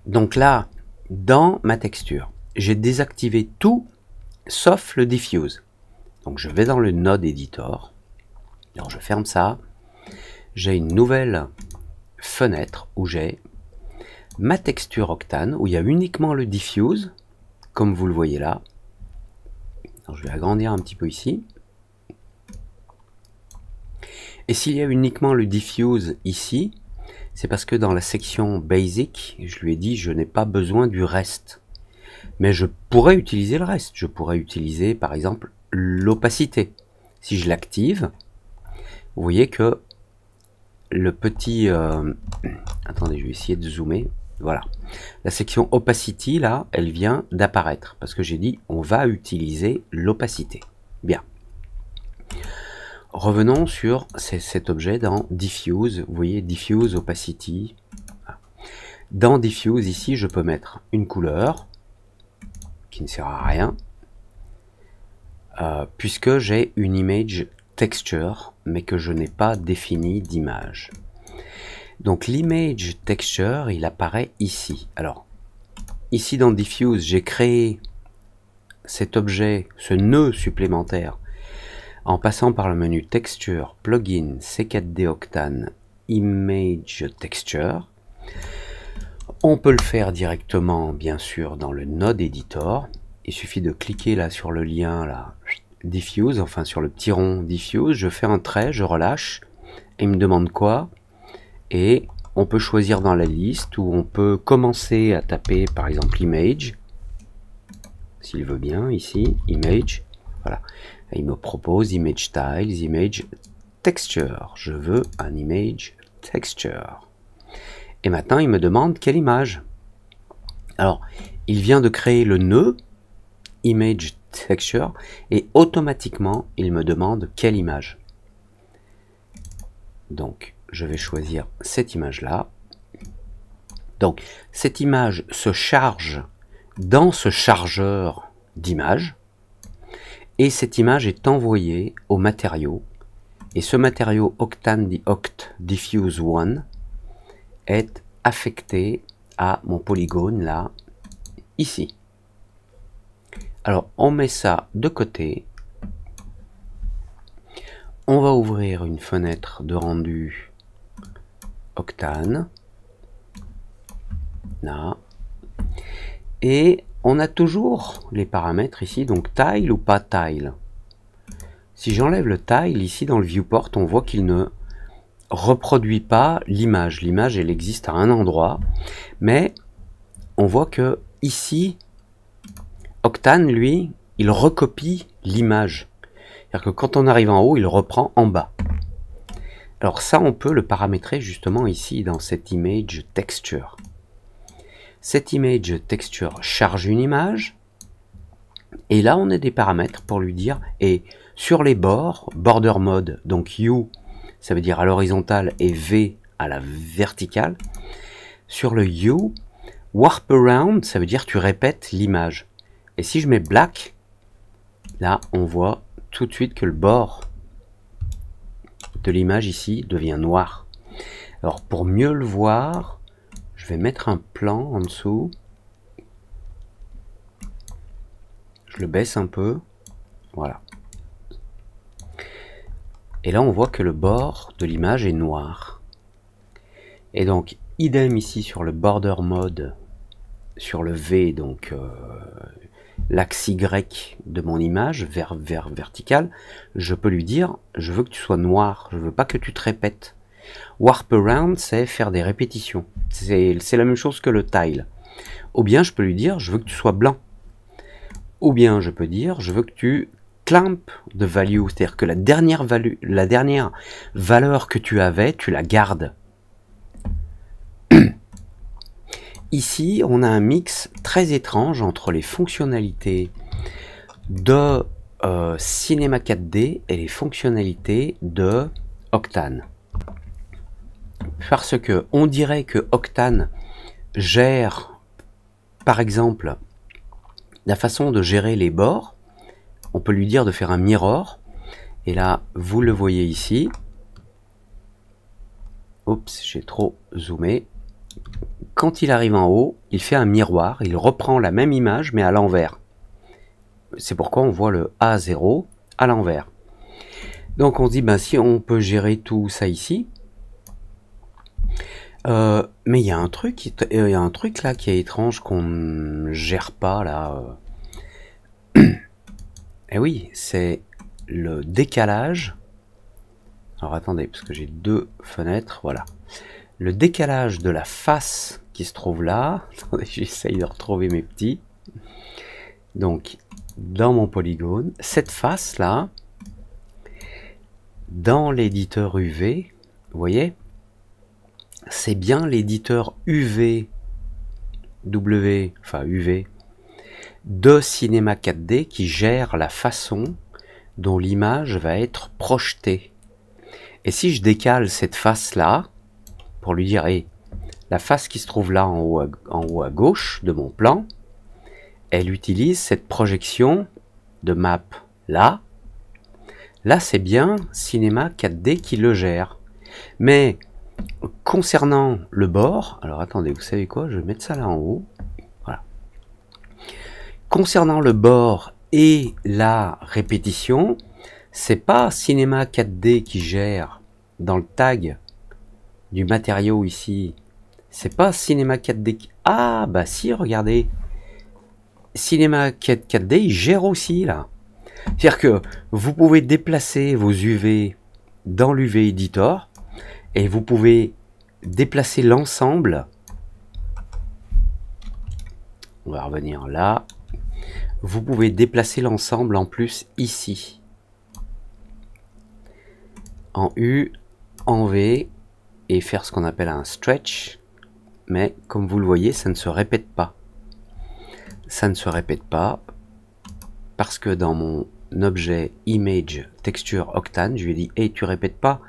Donc là, dans ma texture, j'ai désactivé tout sauf le diffuse. Donc je vais dans le node editor. Alors je ferme ça. J'ai une nouvelle fenêtre où j'ai ma texture Octane, où il y a uniquement le diffuse, comme vous le voyez là. Alors je vais agrandir un petit peu ici. Et s'il y a uniquement le diffuse ici, c'est parce que dans la section Basic, je lui ai dit je n'ai pas besoin du reste. Mais je pourrais utiliser le reste. Je pourrais utiliser par exemple l'opacité. Si je l'active, vous voyez que le petit... attendez, je vais essayer de zoomer. Voilà. La section Opacity, là, elle vient d'apparaître. Parce que j'ai dit on va utiliser l'opacité. Bien. Revenons sur cet objet dans Diffuse. Vous voyez, Diffuse, Opacity. Dans Diffuse, ici, je peux mettre une couleur qui ne sert à rien. Puisque j'ai une image texture, mais que je n'ai pas défini d'image. Donc l'image texture, il apparaît ici. Alors, ici dans Diffuse, j'ai créé cet objet, ce nœud supplémentaire, en passant par le menu Texture, Plugin, C4D Octane, Image Texture. On peut le faire directement, bien sûr, dans le node editor. Il suffit de cliquer là sur le lien, là, Diffuse, enfin sur le petit rond Diffuse. Je fais un trait, je relâche, et il me demande quoi. Et on peut choisir dans la liste, ou on peut commencer à taper, par exemple, Image. S'il veut bien, ici, Image. Voilà. Et il me propose Image Styles, Image Texture. Je veux un Image Texture. Et maintenant, il me demande quelle image. Alors, il vient de créer le nœud Image Texture et automatiquement, il me demande quelle image. Donc, je vais choisir cette image-là. Donc, cette image se charge dans ce chargeur d'images. Et cette image est envoyée au matériau. Et ce matériau Octane Diffuse 1 est affecté à mon polygone là, ici. Alors on met ça de côté. On va ouvrir une fenêtre de rendu Octane. Là. Et on a toujours les paramètres ici, donc tile ou pas tile. Si j'enlève le tile ici dans le viewport, on voit qu'il ne reproduit pas l'image. L'image, elle existe à un endroit, mais on voit que ici, Octane, lui, il recopie l'image. C'est-à-dire que quand on arrive en haut, il reprend en bas. Alors ça, on peut le paramétrer justement ici dans cette image texture. Cette image texture charge une image. Et là, on a des paramètres pour lui dire, et sur les bords, border mode, donc U, ça veut dire à l'horizontale, et V à la verticale. Sur le U, warp around, ça veut dire tu répètes l'image. Et si je mets black, là, on voit tout de suite que le bord de l'image ici devient noir. Alors, pour mieux le voir, je vais mettre un plan en dessous. Je le baisse un peu, voilà. Et là, on voit que le bord de l'image est noir. Et donc, idem ici sur le border mode, sur le V, donc l'axe Y de mon image, vers vertical, je peux lui dire, je veux que tu sois noir, je veux pas que tu te répètes. Warp around, c'est faire des répétitions. C'est la même chose que le tile. Ou bien, je peux lui dire, je veux que tu sois blanc. Ou bien je peux dire, je veux que tu clamp de value, c'est-à-dire que la dernière valeur que tu avais, tu la gardes. Ici, on a un mix très étrange entre les fonctionnalités de Cinema 4D et les fonctionnalités de Octane. Parce que on dirait que Octane gère, par exemple, la façon de gérer les bords. On peut lui dire de faire un mirror. Et là, vous le voyez ici. Oups, j'ai trop zoomé. Quand il arrive en haut, il fait un miroir. Il reprend la même image, mais à l'envers. C'est pourquoi on voit le A0 à l'envers. Donc on se dit, ben, si on peut gérer tout ça ici. Mais il y a un truc là qui est étrange qu'on ne gère pas là. Et oui, c'est le décalage. Alors attendez, parce que j'ai deux fenêtres, voilà. Le décalage de la face qui se trouve là. Attendez, j'essaye de retrouver mes petits. Donc, dans mon polygone, cette face là, dans l'éditeur UV, vous voyez, c'est bien l'éditeur UV, enfin UV, de Cinema 4D qui gère la façon dont l'image va être projetée. Et si je décale cette face-là, pour lui dire, hey, la face qui se trouve là en haut à gauche de mon plan, elle utilise cette projection de map là. Là, c'est bien Cinema 4D qui le gère. Mais concernant le bord, alors attendez, vous savez quoi, je vais mettre ça là en haut. Voilà. Concernant le bord et la répétition, c'est pas Cinema 4D qui gère dans le tag du matériau ici. C'est pas Cinema 4D qui... Ah, bah si, regardez. Cinema 4D, il gère aussi, là. C'est-à-dire que vous pouvez déplacer vos UV dans l'UV Editor et vous pouvez déplacer l'ensemble. On va revenir là. Vous pouvez déplacer l'ensemble en plus ici. En U, en V, et faire ce qu'on appelle un stretch. Mais comme vous le voyez, ça ne se répète pas. Ça ne se répète pas parce que dans mon objet image texture Octane, je lui ai dit, hey, tu répètes pas,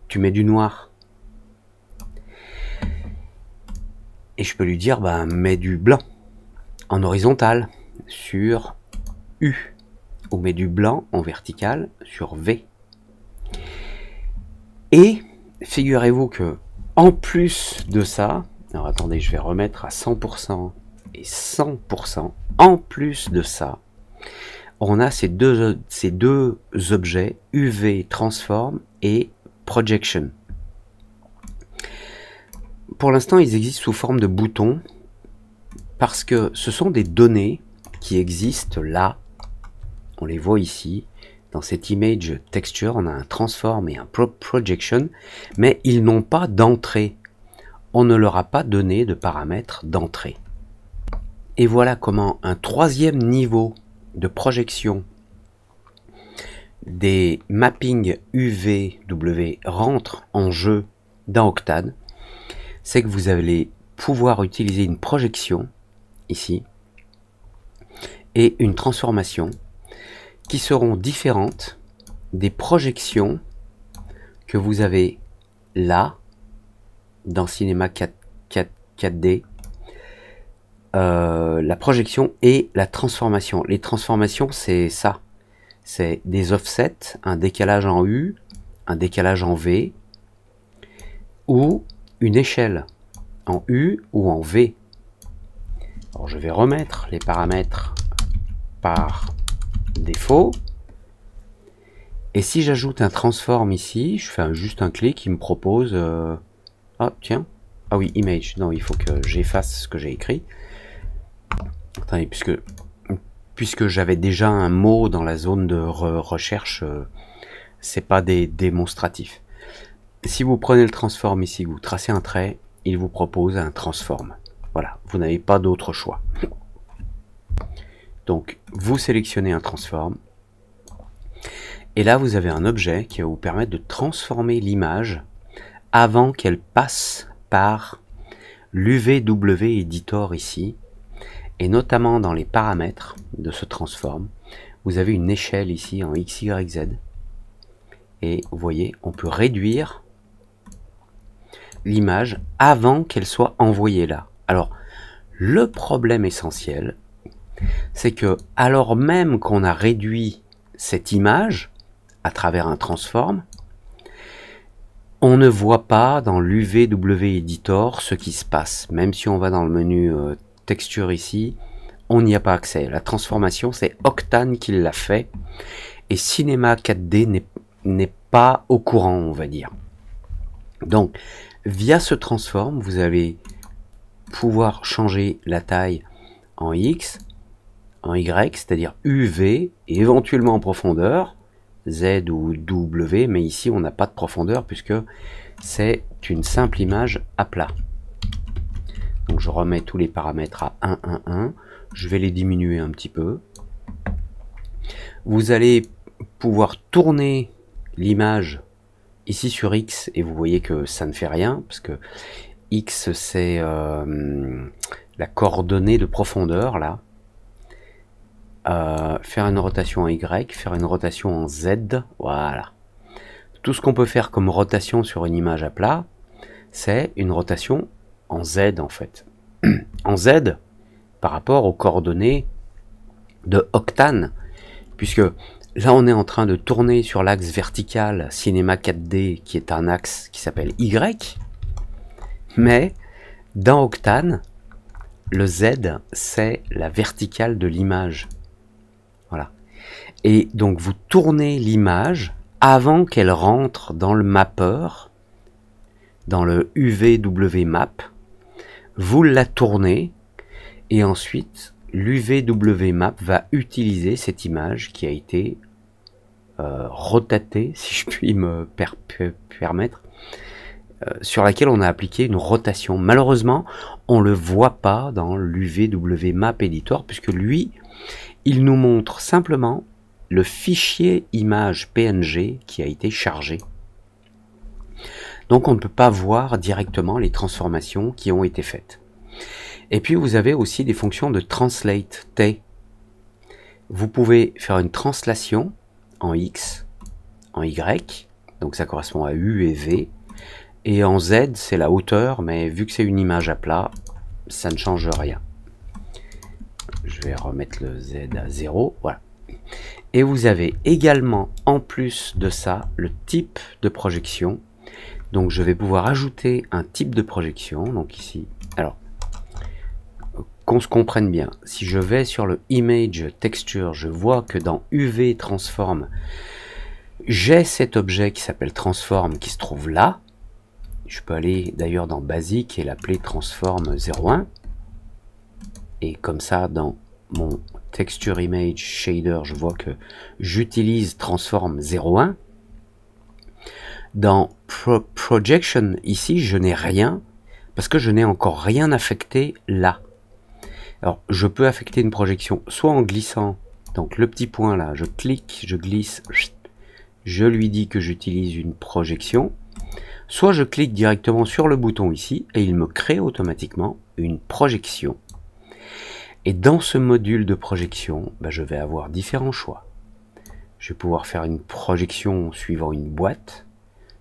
tu mets du noir. Et je peux lui dire, ben, mets du blanc en horizontal sur U, ou mets du blanc en vertical sur V. Et figurez-vous que en plus de ça, alors attendez, je vais remettre à 100% et 100%, en plus de ça, on a ces deux objets UV Transform et Projection. Pour l'instant, ils existent sous forme de boutons parce que ce sont des données qui existent là. On les voit ici. Dans cette image texture, on a un transform et un projection, mais ils n'ont pas d'entrée. On ne leur a pas donné de paramètres d'entrée. Et voilà comment un troisième niveau de projection des mappings UV-W rentre en jeu dans Octane. C'est que vous allez pouvoir utiliser une projection, ici, et une transformation, qui seront différentes des projections que vous avez là, dans Cinema 4D, la projection et la transformation. Les transformations, c'est ça. C'est des offsets, un décalage en U, un décalage en V, ou une échelle en U ou en V. Alors je vais remettre les paramètres par défaut. Et si j'ajoute un transform ici, je fais juste un clic, il me propose... Ah tiens, ah oui, image. Non, il faut que j'efface ce que j'ai écrit. Attendez, puisque j'avais déjà un mot dans la zone de recherche, c'est pas des démonstratifs. Si vous prenez le transform ici, vous tracez un trait, il vous propose un transform. Voilà, vous n'avez pas d'autre choix. Donc, vous sélectionnez un transform. Et là, vous avez un objet qui va vous permettre de transformer l'image avant qu'elle passe par l'UVW Editor ici. Et notamment dans les paramètres de ce transform, vous avez une échelle ici en X, Y, Z. Et vous voyez, on peut réduire l'image avant qu'elle soit envoyée là. Alors, le problème essentiel, c'est que alors même qu'on a réduit cette image à travers un transform, on ne voit pas dans l'UVW Editor ce qui se passe. Même si on va dans le menu texture ici, on n'y a pas accès. La transformation, c'est Octane qui l'a fait. Et Cinema 4D n'est pas au courant, on va dire. Donc, via ce transform, vous allez pouvoir changer la taille en X, en Y, c'est-à-dire UV, et éventuellement en profondeur, Z ou W, mais ici on n'a pas de profondeur puisque c'est une simple image à plat. Donc je remets tous les paramètres à 1, 1, 1, je vais les diminuer un petit peu. Vous allez pouvoir tourner l'image ici sur X et vous voyez que ça ne fait rien parce que X c'est la coordonnée de profondeur là. Faire une rotation en Y, faire une rotation en Z, voilà. Tout ce qu'on peut faire comme rotation sur une image à plat, c'est une rotation en Z en fait. En Z par rapport aux coordonnées de Octane, puisque là on est en train de tourner sur l'axe vertical Cinema 4D qui est un axe qui s'appelle Y, mais dans Octane, le Z c'est la verticale de l'image. Voilà. Et donc vous tournez l'image avant qu'elle rentre dans le mapper, dans le UVW map. Vous la tournez et ensuite l'UVW map va utiliser cette image qui a été rotatée, si je puis me permettre, sur laquelle on a appliqué une rotation. Malheureusement, on ne le voit pas dans l'UVW map editor puisque lui, il nous montre simplement le fichier image PNG qui a été chargé. Donc on ne peut pas voir directement les transformations qui ont été faites. Et puis vous avez aussi des fonctions de translate T. Vous pouvez faire une translation en X, en Y, donc ça correspond à U et V, et en Z c'est la hauteur, mais vu que c'est une image à plat, ça ne change rien. Je vais remettre le Z à 0, voilà. Et vous avez également, en plus de ça, le type de projection. Donc je vais pouvoir ajouter un type de projection, donc ici. Alors, qu'on se comprenne bien, si je vais sur le Image Texture, je vois que dans UV Transform, j'ai cet objet qui s'appelle Transform qui se trouve là. Je peux aller d'ailleurs dans Basic et l'appeler Transform 01. Et comme ça, dans mon Texture Image Shader, je vois que j'utilise Transform 01. Dans Projection, ici, je n'ai rien, parce que je n'ai encore rien affecté là. Alors, je peux affecter une projection, soit en glissant, donc le petit point là, je clique, je glisse, je lui dis que j'utilise une projection, soit je clique directement sur le bouton ici et il me crée automatiquement une projection. Et dans ce module de projection, je vais avoir différents choix. Je vais pouvoir faire une projection suivant une boîte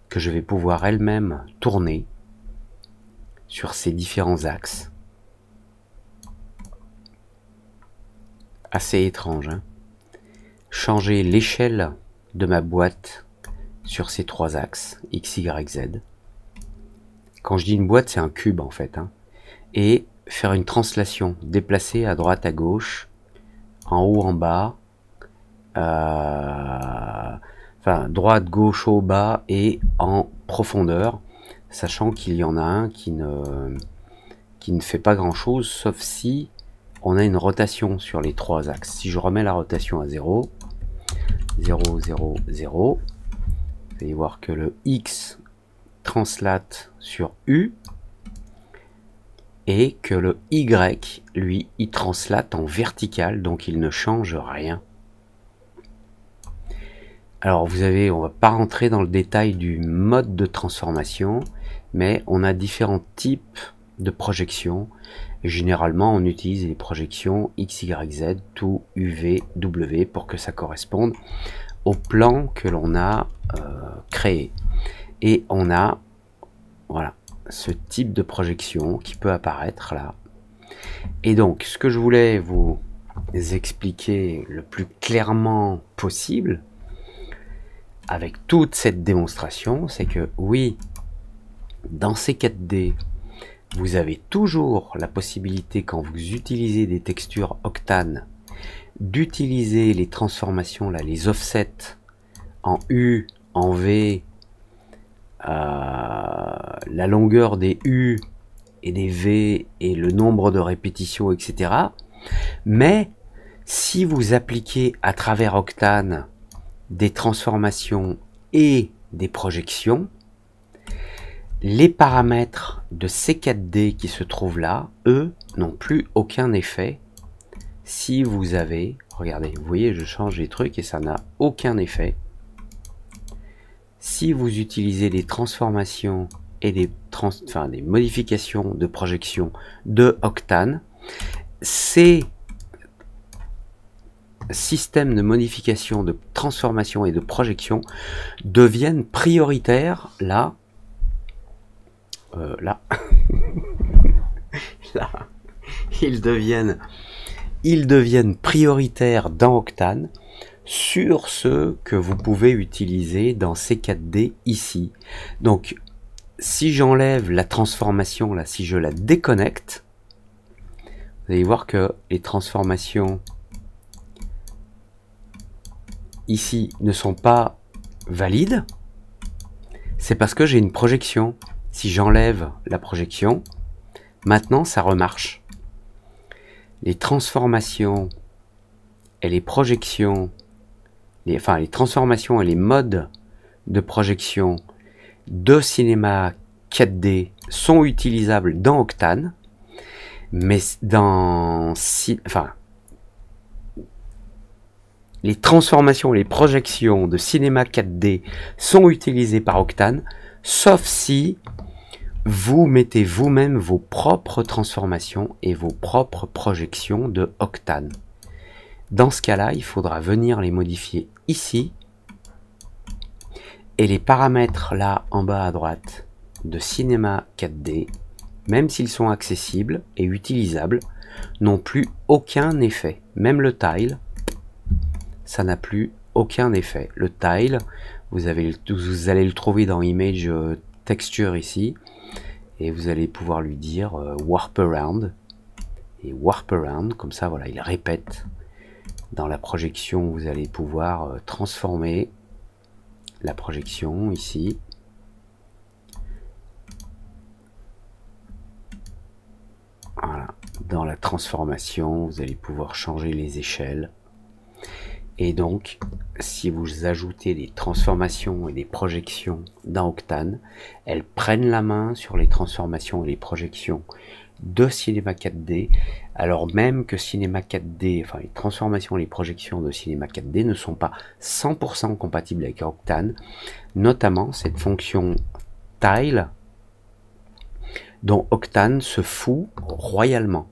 que je vais pouvoir elle-même tourner sur ces différents axes. Assez étrange, hein? Changer l'échelle de ma boîte sur ces trois axes, X, Y, Z. Quand je dis une boîte, c'est un cube en fait, hein. Et faire une translation, déplacer à droite, à gauche, en haut, en bas, enfin droite, gauche, haut, bas et en profondeur, sachant qu'il y en a un qui ne fait pas grand chose, sauf si on a une rotation sur les trois axes. Si je remets la rotation à 0, 0, 0, 0, vous allez voir que le X translate sur U et que le Y, lui, il translate en vertical, donc il ne change rien. Alors vous avez, on va pas rentrer dans le détail du mode de transformation, mais on a différents types de projections. Généralement, on utilise les projections X, Y, Z, tout UV, W pour que ça corresponde au plan que l'on a créé. Et on a, voilà, ce type de projection qui peut apparaître là. Et donc, ce que je voulais vous expliquer le plus clairement possible avec toute cette démonstration, c'est que oui, dans ces 4D, vous avez toujours la possibilité, quand vous utilisez des textures Octane, d'utiliser les transformations, là, les offsets en U, en V, la longueur des U et des V et le nombre de répétitions, etc. Mais si vous appliquez à travers Octane des transformations et des projections, les paramètres de ces 4D qui se trouvent là, eux, n'ont plus aucun effet. Si vous avez, regardez, vous voyez, je change les trucs et ça n'a aucun effet. Si vous utilisez des transformations et des modifications de projection de Octane, ces systèmes de modification, de transformation et de projection deviennent prioritaires là. Là, ils deviennent prioritaires dans Octane sur ceux que vous pouvez utiliser dans ces 4D ici. Donc, si j'enlève la transformation là, si je la déconnecte, vous allez voir que les transformations ici ne sont pas valides. C'est parce que j'ai une projection. Si j'enlève la projection, maintenant ça remarche. Les transformations et les projections, les transformations et les modes de projection de cinéma 4D sont utilisables dans Octane, mais les transformations et les projections de cinéma 4D sont utilisées par Octane, sauf si vous mettez vous-même vos propres transformations et vos propres projections de Octane. Dans ce cas-là, il faudra venir les modifier ici. Et les paramètres là en bas à droite de Cinema 4D, même s'ils sont accessibles et utilisables, n'ont plus aucun effet. Même le tile, ça n'a plus aucun effet. Le tile, vous allez le trouver dans Image Texture ici. Et vous allez pouvoir lui dire Warp Around. Et Warp Around, comme ça, voilà, il répète. Dans la projection, vous allez pouvoir transformer la projection ici. Voilà. Dans la transformation, vous allez pouvoir changer les échelles. Et donc, si vous ajoutez des transformations et des projections dans Octane, elles prennent la main sur les transformations et les projections de Cinema 4D, alors même que Cinema 4D, enfin les transformations et les projections de Cinema 4D ne sont pas 100% compatibles avec Octane, notamment cette fonction style dont Octane se fout royalement.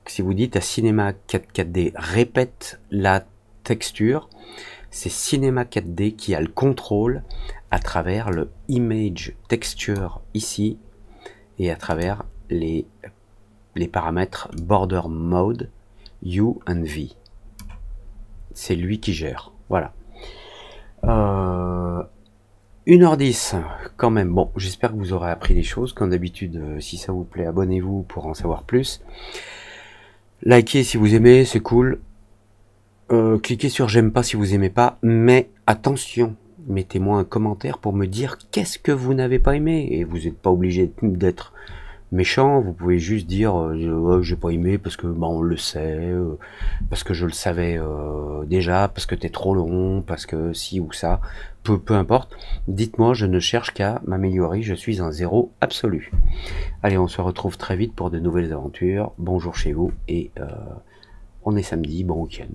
Si vous dites à Cinema 4D, répète la texture, c'est Cinema 4D qui a le contrôle à travers le Image Texture ici et à travers les paramètres Border Mode, U and V. C'est lui qui gère. Voilà. 1h10 quand même. Bon, j'espère que vous aurez appris des choses. Comme d'habitude, si ça vous plaît, abonnez-vous pour en savoir plus. Likez si vous aimez, c'est cool. Cliquez sur j'aime pas si vous aimez pas. Mais attention, mettez-moi un commentaire pour me dire qu'est-ce que vous n'avez pas aimé. Et vous n'êtes pas obligé d'être méchant, vous pouvez juste dire j'ai pas aimé parce que bah, on le sait, parce que je le savais déjà, parce que t'es trop long, parce que si ou ça, peu importe. Dites-moi, je ne cherche qu'à m'améliorer, je suis un zéro absolu. Allez, on se retrouve très vite pour de nouvelles aventures. Bonjour chez vous et on est samedi, bon week-end.